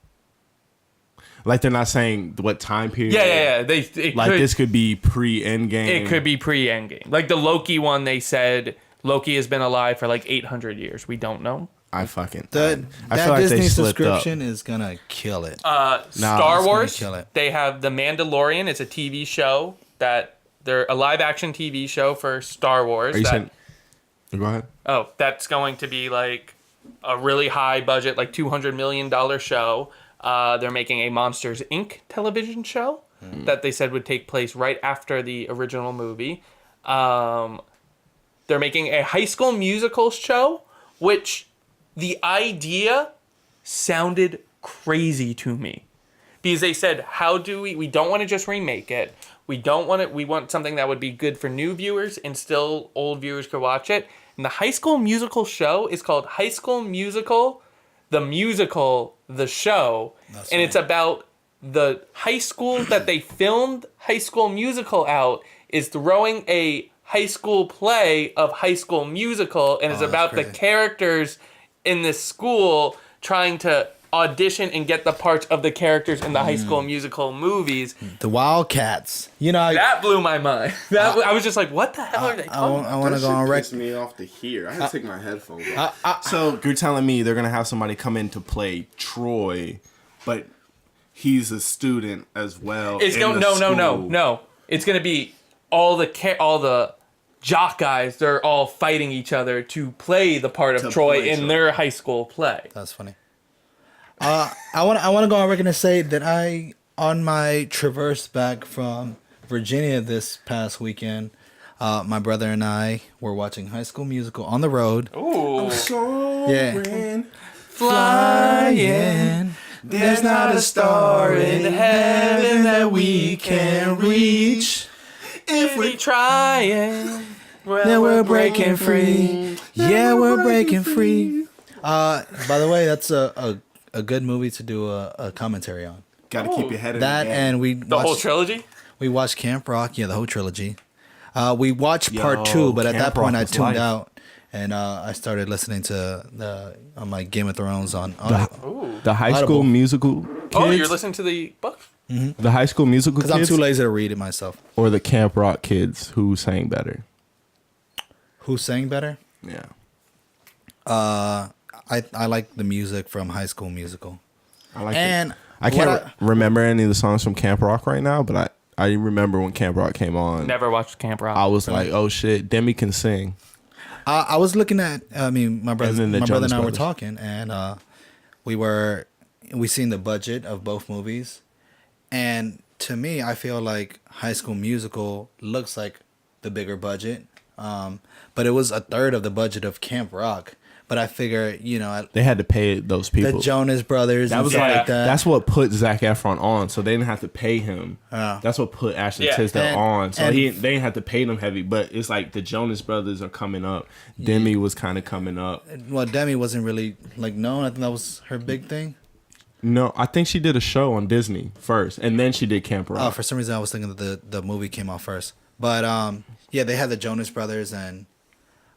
Like they're not saying what time period. Yeah. This could be pre-Endgame. It could be pre-Endgame. Like the Loki one, they said Loki has been alive for like 800 years. We don't know. I fucking. That I feel like Disney they slipped up. subscription is gonna kill it. Star Wars, kill it. they have The Mandalorian. It's a TV show that they're a live action TV show for Star Wars. Are you saying? Go ahead. Oh, that's going to be like a really high budget, like $200 million show. They're making a Monsters Inc. television show that they said would take place right after the original movie. They're making a High School Musical show, which the idea sounded crazy to me. Because they said, how do we don't want to just remake it. We want something that would be good for new viewers and still old viewers could watch it. And the High School Musical show is called High School Musical, the Musical, the Show. And it's about the high school that they filmed High School Musical out is throwing a high school play of High School Musical, and it's about the characters in this school trying to audition and get the parts of the characters in the High School Musical movies. The Wildcats. That blew my mind. I was just like, what the hell are they talking about? I want to go on record. Pissed me off to hear. I had to take my headphones off. So you're telling me they're gonna have somebody come in to play Troy, but he's a student as well. No. It's gonna be all the jock guys. They're all fighting each other to play the part of Troy in their high school play. That's funny. I want to go on record and say that on my traverse back from Virginia this past weekend, my brother and I were watching High School Musical on the road. Ooh. Yeah. Flying. There's not a star in heaven that we can reach. If we trying, Then we're breaking free. Yeah, we're breaking free. By the way, that's a good movie to do a commentary on. Got to keep your head in That the game. and the whole trilogy. we watched Camp Rock. Yeah, the whole trilogy. We watched part 2, but at Camp that point Rock I was tuned life. out, and I started listening to my Game of Thrones on The High School Audible. Musical kids. Oh, you're listening to the book? The High School Musical because I'm kids, too lazy to read it myself. or the Camp Rock kids who sang better. Who sang better? Yeah. I like the music from High School Musical. I like And it. I can't remember any of the songs from Camp Rock right now, but I remember when Camp Rock came on. Never watched Camp Rock. I was like, oh shit, Demi can sing. I was looking at. I mean, my brother then the and I Jonas were Brothers. talking, and we seen the budget of both movies, and to me, I feel like High School Musical looks like the bigger budget, but it was a third of the budget of Camp Rock. But I figure, They had to pay those people. the Jonas Brothers That and was stuff like- like that. That's what put Zac Efron on, so they didn't have to pay him. Yeah. That's what put Ashton Yeah. Tisdale And- on, so and- they didn't have to pay them heavy. But it's like the Jonas Brothers are coming up. Demi was kind of coming up. Well, Demi wasn't really known. I think that was her big thing. No, I think she did a show on Disney first, and then she did Camp Rock. For some reason, I was thinking that the movie came out first. But yeah, they had the Jonas Brothers, and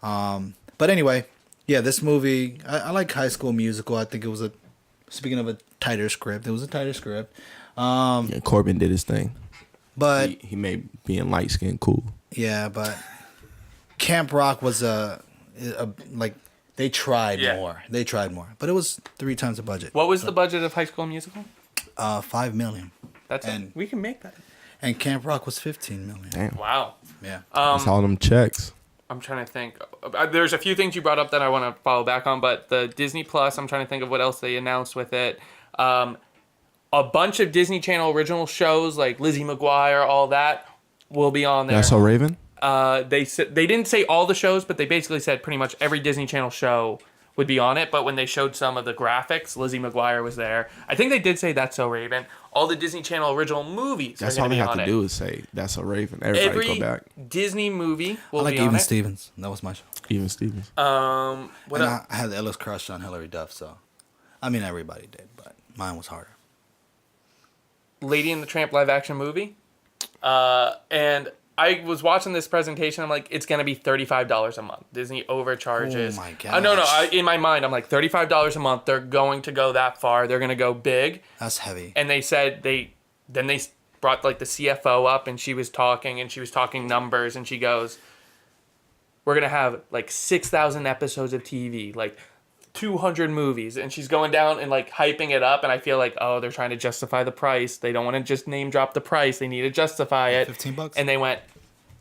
but anyway, yeah, this movie I like High School Musical. I think it was speaking of a tighter script, it was a tighter script. Yeah, Corbin did his thing. But He made being light skinned cool. yeah, but Camp Rock was like they tried Yeah. more. They tried more, but it was 3 times the budget. What was the budget of High School Musical? $5 million, That's And- it. We can make that. and Camp Rock was $15 million. Damn, Wow. Yeah. that's all them checks. I'm trying to think. There's a few things you brought up that I want to follow back on, but the Disney Plus, I'm trying to think of what else they announced with it. A bunch of Disney Channel original shows like Lizzie McGuire, all that will be on there. That's so Raven. They didn't say all the shows, but they basically said pretty much every Disney Channel show would be on it. But when they showed some of the graphics, Lizzie McGuire was there. I think they did say That's So Raven. All the Disney Channel original movies That's are all going they to be have on to it. do is say that's a Raven. Everybody Every go back. Disney movie will I like be on Even it. Stevens. That was my show. Even Stevens. What And else? I had the illest crush on Hilary Duff, so I mean everybody did, but mine was harder. Lady and the Tramp live action movie. And I was watching this presentation. I'm like, it's gonna be $35 a month. Disney overcharges. Oh my No, gosh. in my mind, I'm like $35 a month. They're going to go that far. They're gonna go big. That's heavy. And they said they brought like the CFO up, and she was talking numbers, and she goes, "We're gonna have like 6,000 episodes of TV, like 200 movies," and she's going down and like hyping it up, and I feel like, oh, they're trying to justify the price. They don't want to just name drop the price. They need to justify it. $15? And they went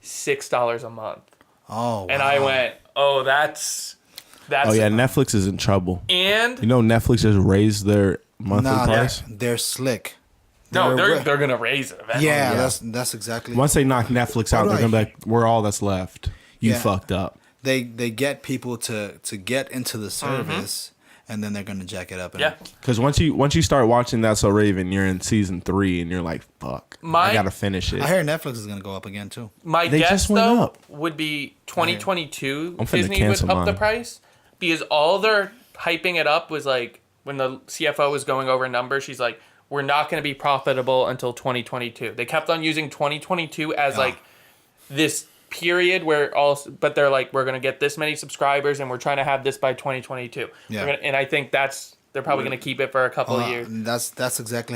$6 a month. Oh, wow. And I went, oh, that's Oh yeah, Netflix is in trouble. And You know, Netflix just raised their monthly Nah, price. they're slick. no, they're gonna raise it eventually. Yeah, that's exactly. Once they knock Netflix out, they're gonna be like, "We're all that's left. You Yeah. fucked up." They get people to get into the service, and then they're gonna jack it up. And Yeah. Because once you start watching That's So Raven, you're in season 3, and you're like, "Fuck, I gotta finish it." I hear Netflix is gonna go up again too. My They guess just went though up. would be 2022. I'm finna Disney would cancel up the mine. price because all their hyping it up was like when the CFO was going over numbers. She's like, "We're not going to be profitable until 2022." They kept on using 2022 as like this period where but they're like, "We're going to get this many subscribers and we're trying to have this by 2022." Yeah. And I think they're probably going to keep it for a couple of years. That's exactly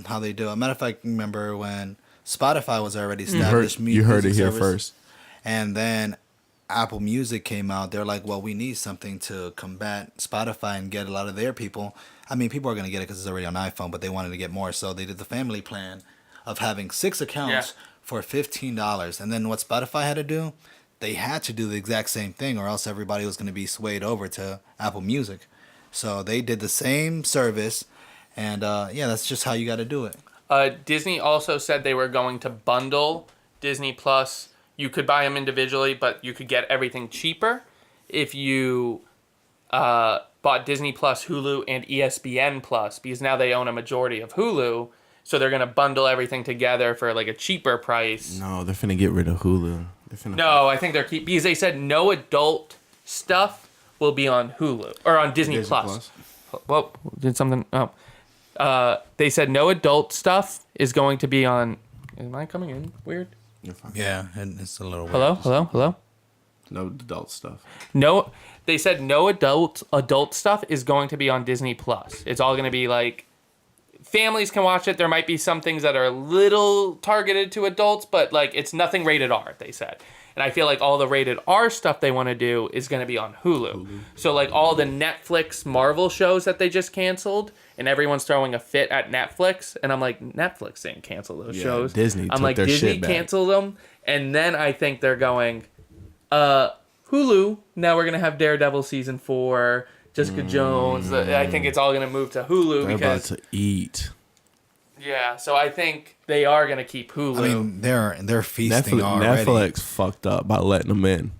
how they do it. Matter of fact, remember when Spotify was already You established? heard it music here service, first. and then Apple Music came out. They're like, well, we need something to combat Spotify and get a lot of their people. I mean, people are going to get it because it's already on iPhone, but they wanted to get more. So they did the family plan of having 6 accounts for $15. And then what Spotify had to do, they had to do the exact same thing or else everybody was going to be swayed over to Apple Music. So they did the same service. And that's just how you got to do it. Disney also said they were going to bundle Disney Plus. You could buy them individually, but you could get everything cheaper if you bought Disney Plus, Hulu, and ESPN Plus, because now they own a majority of Hulu. So they're going to bundle everything together for like a cheaper price. No, they're finna get rid of Hulu. No, I think because they said no adult stuff will be on Hulu or on Disney Plus. Whoa, did something? Oh. They said no adult stuff is going to be on. Am I coming in weird? You're fine. Yeah, and it's a little weird. Hello. No adult stuff. No, they said no adult stuff is going to be on Disney Plus. It's all going to be like families can watch it. There might be some things that are a little targeted to adults, but like it's nothing rated R, they said. And I feel like all the rated R stuff they want to do is going to be on Hulu. So like all the Netflix Marvel shows that they just canceled, and everyone's throwing a fit at Netflix, and I'm like, Netflix didn't cancel those shows. Disney I'm took like, their Disney shit back. canceled them, and then I think they're going, Hulu. Now we're gonna have Daredevil season 4, Jessica Jones. I think it's all gonna move to Hulu They're because about to eat. yeah. So I think they are gonna keep Hulu. I mean, they're feasting already. Netflix fucked up by letting them in.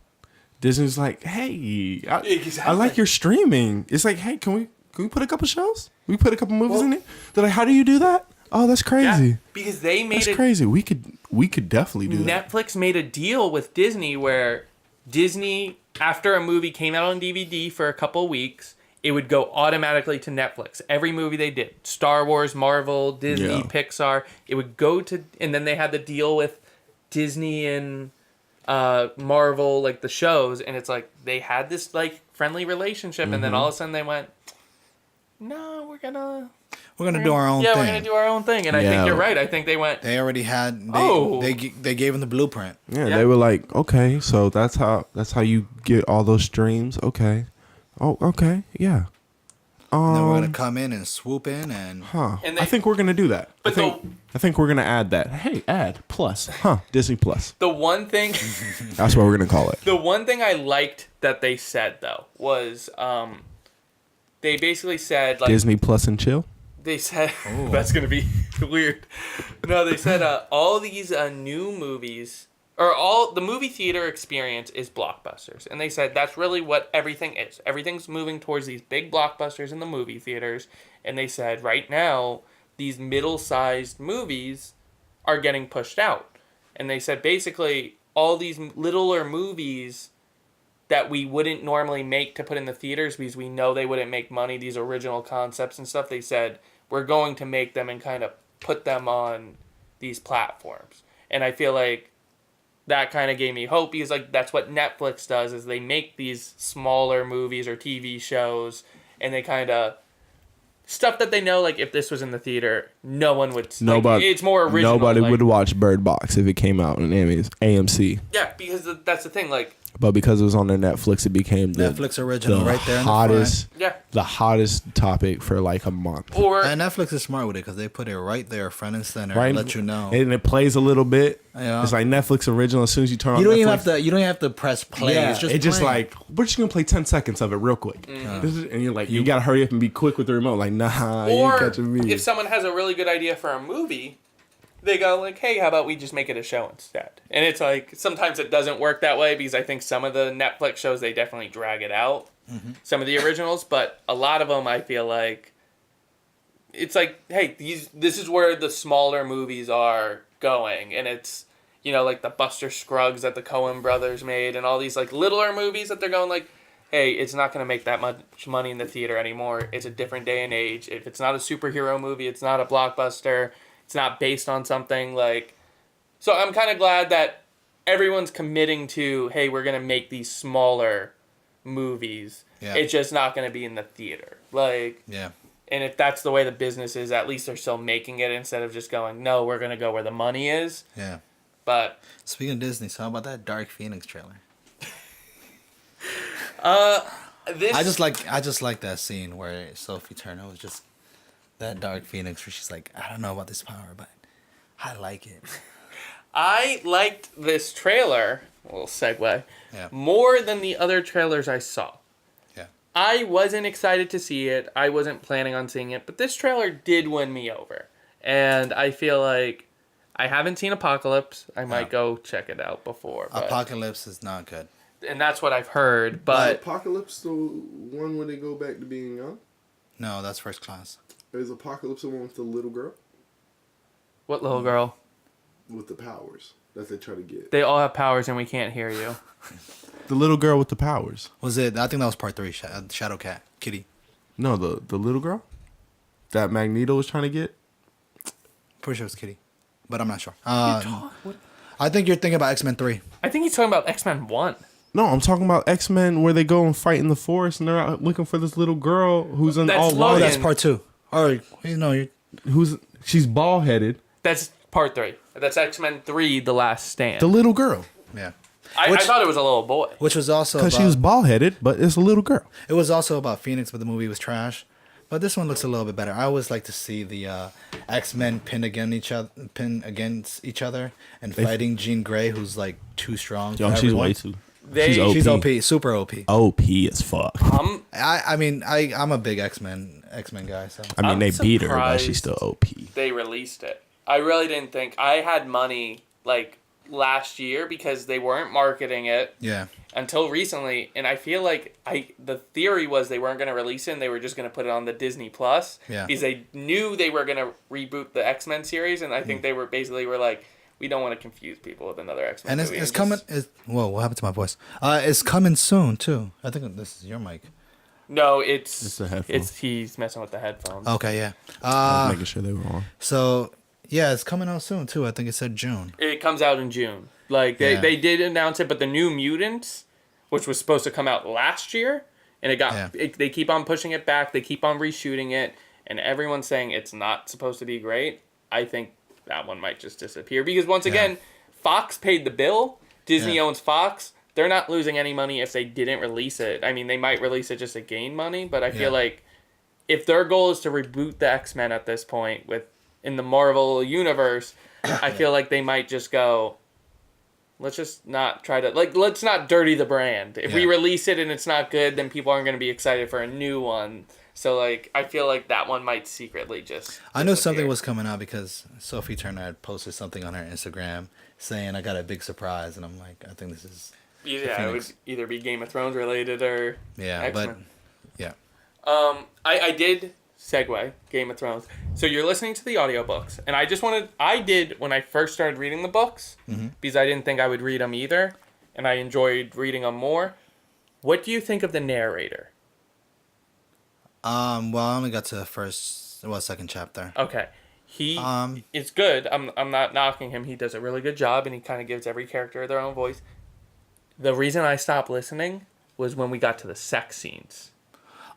Disney's like, hey, I Exactly. like your streaming. It's like, hey, can we put a couple shows? We put a couple movies in there. They're like, how do you do that? Oh, that's crazy. Yeah, because they made That's it. crazy. We could definitely do that. Netflix made a deal with Disney where Disney, after a movie came out on DVD for a couple weeks, it would go automatically to Netflix. Every movie they did, Star Wars, Marvel, Disney, Yeah. Pixar, it would go to, and then they had the deal with Disney and Marvel, like the shows, and it's like they had this like friendly relationship, and then all of a sudden they went, no, we're gonna do our own thing. we're gonna do our own thing, and I Yeah. think you're right. I think they went. They already had. Oh. They gave them the blueprint. Yeah, Yeah. they were like, okay, so that's how you get all those streams. Okay. Oh, okay, yeah. And then we're gonna come in and swoop in and. Huh. And I they- think we're gonna do that. But I think we're gonna add that. Hey, add plus. Disney Plus. The one thing. That's what we're gonna call it. The one thing I liked that they said though was they basically said like Disney Plus and chill. they said that's gonna be weird. No, they said all these new movies or all the movie theater experience is blockbusters, and they said that's really what everything is. Everything's moving towards these big blockbusters in the movie theaters, and they said right now these middle-sized movies are getting pushed out, and they said basically all these littler movies that we wouldn't normally make to put in the theaters because we know they wouldn't make money, these original concepts and stuff, they said, we're going to make them and kind of put them on these platforms. And I feel like that kind of gave me hope because like that's what Netflix does is they make these smaller movies or TV shows and they kind of stuff that they know like if this was in the theater no one would Nobody. like, it's more original. Nobody like, would watch Bird Box if it came out on AMC. Yeah, because that's the thing like. But because it was on their Netflix, it became the Netflix original right there in hottest, the hottest topic for like a month. Or And Netflix is smart with it because they put it right there, front and center, Right, and let you know. and it plays a little bit. Yeah. It's like Netflix original. As soon as you turn on, You don't Netflix, even have to. You don't even have to press play. Yeah, It's just it's just playing. like we're just gonna play 10 seconds of it real quick. And you're like, you gotta hurry up and be quick with the remote. Like, nah, you ain't or catching me. if someone has a really good idea for a movie, they go like, hey, how about we just make it a show instead? And it's like, sometimes it doesn't work that way because I think some of the Netflix shows, they definitely drag it out. Some of the originals, but a lot of them I feel like, it's like, hey, this is where the smaller movies are going. And it's, you know, like the Buster Scruggs that the Coen brothers made and all these like littler movies that they're going like, hey, it's not going to make that much money in the theater anymore. It's a different day and age. If it's not a superhero movie, it's not a blockbuster. It's not based on something like... So I'm kind of glad that everyone's committing to, hey, we're going to make these smaller movies. Yeah. It's just not going to be in the theater. Like, Yeah. and if that's the way the business is, at least they're still making it instead of just going, no, we're going to go where the money is. Yeah. But... Speaking of Disney, so how about that Dark Phoenix trailer? This... I just like that scene where Sophie Turner was just that Dark Phoenix where she's like, I don't know about this power, but I like it. I liked this trailer, a little segue, Yeah. more than the other trailers I saw. Yeah. I wasn't excited to see it. I wasn't planning on seeing it, but this trailer did win me over. And I feel like I haven't seen Apocalypse. I might go check it out before. But, Apocalypse is not good. and that's what I've heard, but Apocalypse the one where they go back to being young? No, that's First Class. Is Apocalypse the one with the little girl what little girl? with the powers that they try to get? They all have powers and we can't hear you. The little girl with the powers. Was it? I think that was part 3. Shadow Cat, Kitty. No, the little girl that Magneto was trying to get. Pretty sure it was Kitty, but I'm not sure. I think you're thinking about X-Men 3. I think he's talking about X-Men 1. No, I'm talking about X-Men where they go and fight in the forest and they're out looking for this little girl who's in That's all Logan. Oh, white. that's part 2. Or you're She's bald headed. That's part 3. That's X-Men 3, The Last Stand. The little girl. yeah. I thought it was a little boy. Which was also Because she was bald headed, but it's a little girl. It was also about Phoenix, but the movie was trash. But this one looks a little bit better. I always like to see the X-Men pin against each other and fighting Jean Grey, who's like too strong. Yo, for she's everyone. way too. She's OP, super OP. OP as fuck. I'm a big X-Men guy. So I mean, I'm they beat her, but surprised she's still OP. they released it. I really didn't think... I had money, like, last year because they weren't marketing it yeah, until recently, and I feel like the theory was they weren't going to release it and they were just going to put it on the Disney Plus because they knew they were going to reboot the X-Men series, and I think they were like, we don't want to confuse people with another X-Men and movie. it's coming. Whoa, what happened to my voice? It's coming soon too. I think this is your mic. No, it's the headphones. he's messing with the headphones. Okay, yeah. I was making sure they were on. So yeah, it's coming out soon too. I think it said June. It comes out in June. Like they did announce it, but the New Mutants, which was supposed to come out last year, and they keep on pushing it back. They keep on reshooting it, and everyone's saying it's not supposed to be great. I think that one might just disappear because once again, Fox paid the bill. Disney owns Fox. They're not losing any money if they didn't release it. I mean, they might release it just to gain money, but I feel like if their goal is to reboot the X-Men at this point in the Marvel universe, I feel like they might just go, let's just not try to, let's not dirty the brand. If we release it and it's not good, then people aren't going to be excited for a new one. So, I feel like that one might secretly just I knew something was coming out because Sophie Turner had posted something on her Instagram saying, I got a big surprise. And I'm like, I think this is... Yeah, it would either be Game of Thrones related or X-Men. but... Yeah. I did segue Game of Thrones. So you're listening to the audiobooks, and I did when I first started reading the books because I didn't think I would read them either, and I enjoyed reading them more. What do you think of the narrator? Well, I only got to the second chapter. Okay. It's good. I'm not knocking him. He does a really good job, and he kind of gives every character their own voice. The reason I stopped listening was when we got to the sex scenes.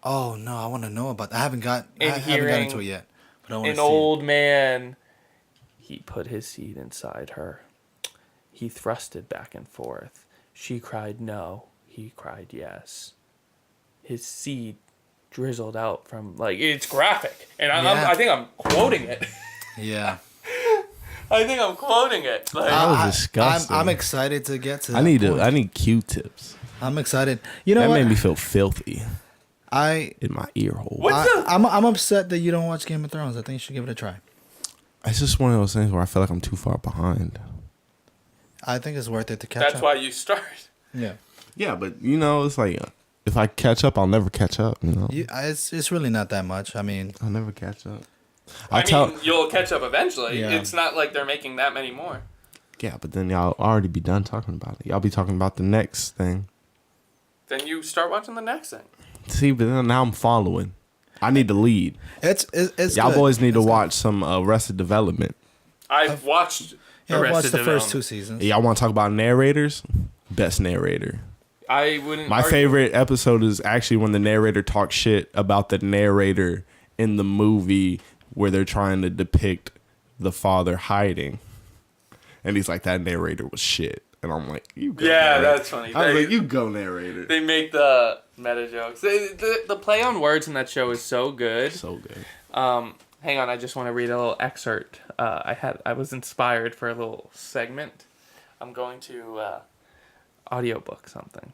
Oh no, I want to know about that. I haven't got into it yet. But I want to see old man, he put his seed inside her. He thrusted back and forth. She cried no. He cried yes. His seed drizzled out from, like, it's graphic. And I think I'm quoting it. Yeah. I think I'm quoting it. Like, That was disgusting. I'm excited to get to that I need Q-tips. I'm excited. You know That what? made me feel filthy I in my ear hole. I'm upset that you don't watch Game of Thrones. I think you should give it a try. It's just one of those things where I feel like I'm too far behind. I think it's worth it to catch up. that's why you start. Yeah. Yeah, but it's like if I catch up, I'll never catch up. It's really not that much. I mean, I'll never catch up. I mean, you'll catch up eventually. Yeah. It's not like they're making that many more. Yeah, but then y'all already be done talking about it. Y'all be talking about the next thing. Then you start watching the next thing. See, but then now I'm following. I need to lead. it's Y'all good. boys need to It's watch some Arrested Development. I've watched good. Yeah, I watched Arrested the first Development. 2 seasons. Y'all want to talk about narrators? Best narrator. I wouldn't. My argue. favorite episode is actually when the narrator talks shit about the narrator in the movie where they're trying to depict the father hiding. And he's like, that narrator was shit. And I'm like, you go. Yeah, narrator. that's funny. I was like, you go, narrator. They make the meta jokes. The play on words in that show is so good. So good. Hang on, I just want to read a little excerpt. I was inspired for a little segment. I'm going to audiobook something.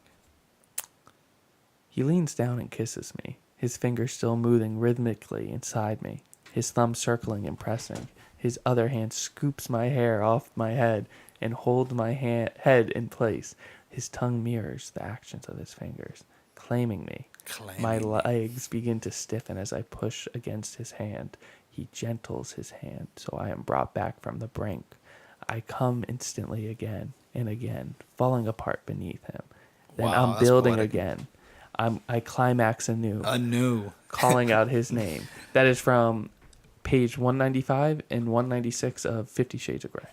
He leans down and kisses me, his fingers still moving rhythmically inside me, his thumb circling and pressing. His other hand scoops my hair off my head and holds my head in place. His tongue mirrors the actions of his fingers, claiming me. My legs begin to stiffen as I push against his hand. He gentles his hand, so I am brought back from the brink. I come instantly again and again, falling apart beneath him. Then Wow, I'm that's building poetic. again. I climax anew, calling out his name. That is from page 195 and 196 of 50 Shades of Grey.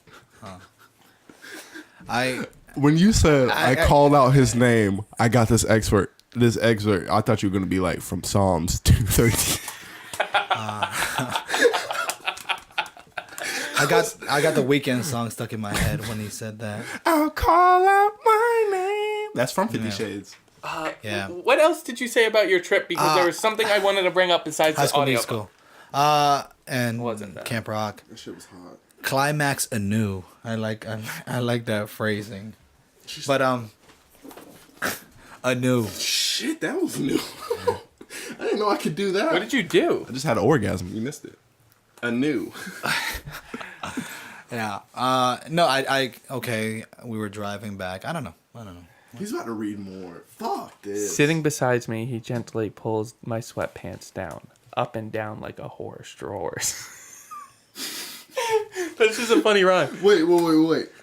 When you said I called out his name, I got this excerpt. I thought you were going to be like from Psalms 230. I got the Weeknd song stuck in my head when he said that. I'll call out my name. That's from 50 Shades. Yeah. What else did you say about your trip? Because there was something I wanted to bring up besides High the School audio. Musical. And Wasn't that? Camp Rock. That shit was hot. Climax anew. I like that phrasing. But anew. Shit, that was new. I didn't know I could do that. What did you do? I just had an orgasm. You missed it. Anew. Yeah. No, I okay, we were driving back. I don't know. He's about to read more. Fuck this. Sitting beside me, he gently pulls my sweatpants down, up and down like a horse drawers. That's just a funny rhyme. Wait.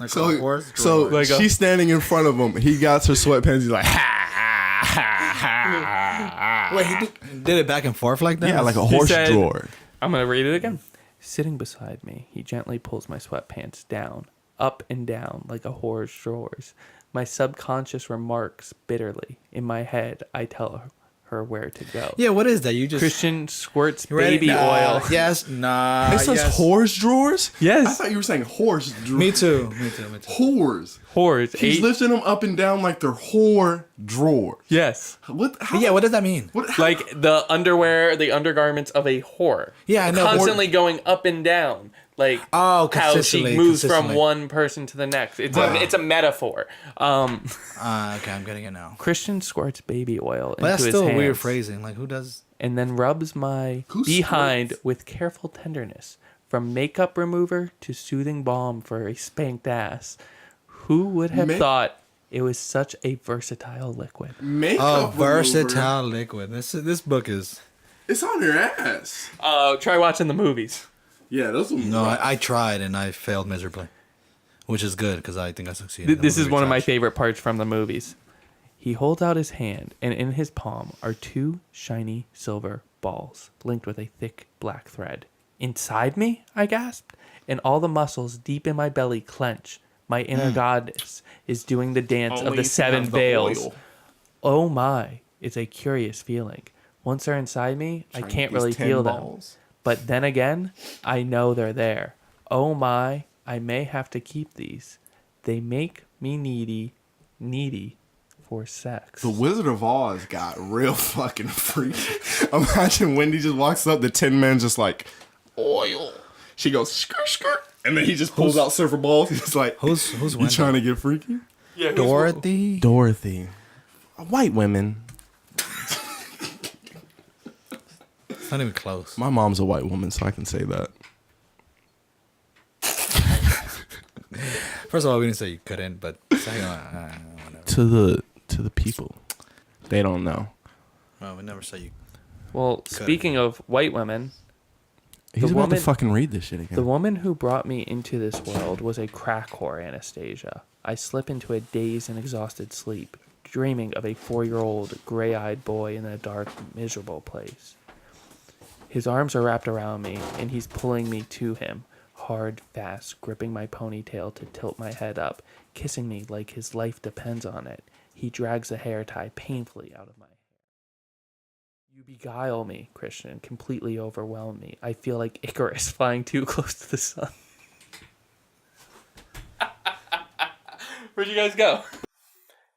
Like So, a horse so drawer. she's standing in front of him. He got her sweatpants. He's like, ha, ha, ha. Wait, he did it back and forth like that? Yeah, like a horse said- drawer. I'm going to read it again. Sitting beside me, he gently pulls my sweatpants down, up and down like a whore's drawers. My subconscious remarks bitterly. In my head, I tell her where to go. Yeah, what is that? You just Christian squirts Ready? baby oil. Yes, nah. It says yes. horse drawers? Yes. I thought you were saying horse drawers. Me too. Whores. Whores. He's lifting them up and down like they're whore drawers. Yes. What? How, Yeah, what does that mean? What? How, Like the underwear, the undergarments of a whore. Yeah, I know. Constantly going up and down. Like Oh, how she consistently, moves from consistently. one person to the next. It's Wow. it's a metaphor. Okay, I'm getting it now. Christian squirts baby oil But that's into his still hands weird phrasing. Like, who does? and then rubs my Who behind squirts? with careful tenderness, from makeup remover to soothing balm for a spanked ass. Who would have thought it was such a versatile liquid? makeup Versatile liquid. This book is. It's on your ass. Try watching the movies. Yeah, those are No, I tried and I failed miserably, which is good because I think I succeeded. This is one of my favorite parts from the movies. He holds out his hand, and in his palm are two shiny silver balls linked with a thick black thread. Inside me, I gasped, and all the muscles deep in my belly clench. My inner goddess is doing the dance of Only the if you 7 have the veils. oil. Oh my, it's a curious feeling. Once they're inside me, I Trying to can't get these really 10 feel them. balls. But then again, I know they're there. Oh my, I may have to keep these. They make me needy for sex. The Wizard of Oz got real fucking freaky. Imagine Wendy just walks up, the Tin Man's just like, oil. She goes, skirt, skirt. And then he just pulls out silver balls. He's like, Who's you Wendy? trying to get freaky? Yeah, Dorothy? Dorothy. White women. It's not even close. My mom's a white woman, so I can say that. First of all, we didn't say you couldn't, but second, whatever. To the people. They don't know. Well, we never said you. Well, speaking of white women, He's The about woman- to fucking read this shit again. the woman who brought me into this world was a crack whore, Anastasia. I slip into a dazed and exhausted sleep, dreaming of a 4-year-old gray-eyed boy in a dark, miserable place. His arms are wrapped around me, and he's pulling me to him, hard, fast, gripping my ponytail to tilt my head up, kissing me like his life depends on it. He drags the hair tie painfully out of my hair. You beguile me, Christian, completely overwhelm me. I feel like Icarus flying too close to the sun. Where'd you guys go?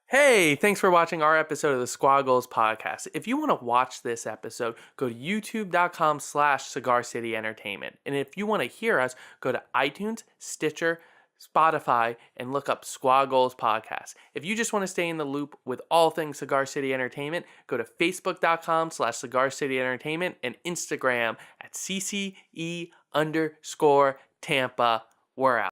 Hey, thanks for watching our episode of the Squad Goals podcast. If you want to watch this episode, go to youtube.com/Cigar City Entertainment. And if you want to hear us, go to iTunes, Stitcher, Spotify, and look up Squad Goals podcast. If you just want to stay in the loop with all things Cigar City Entertainment, go to facebook.com/Cigar City Entertainment and Instagram at CCE_Tampa. We're out.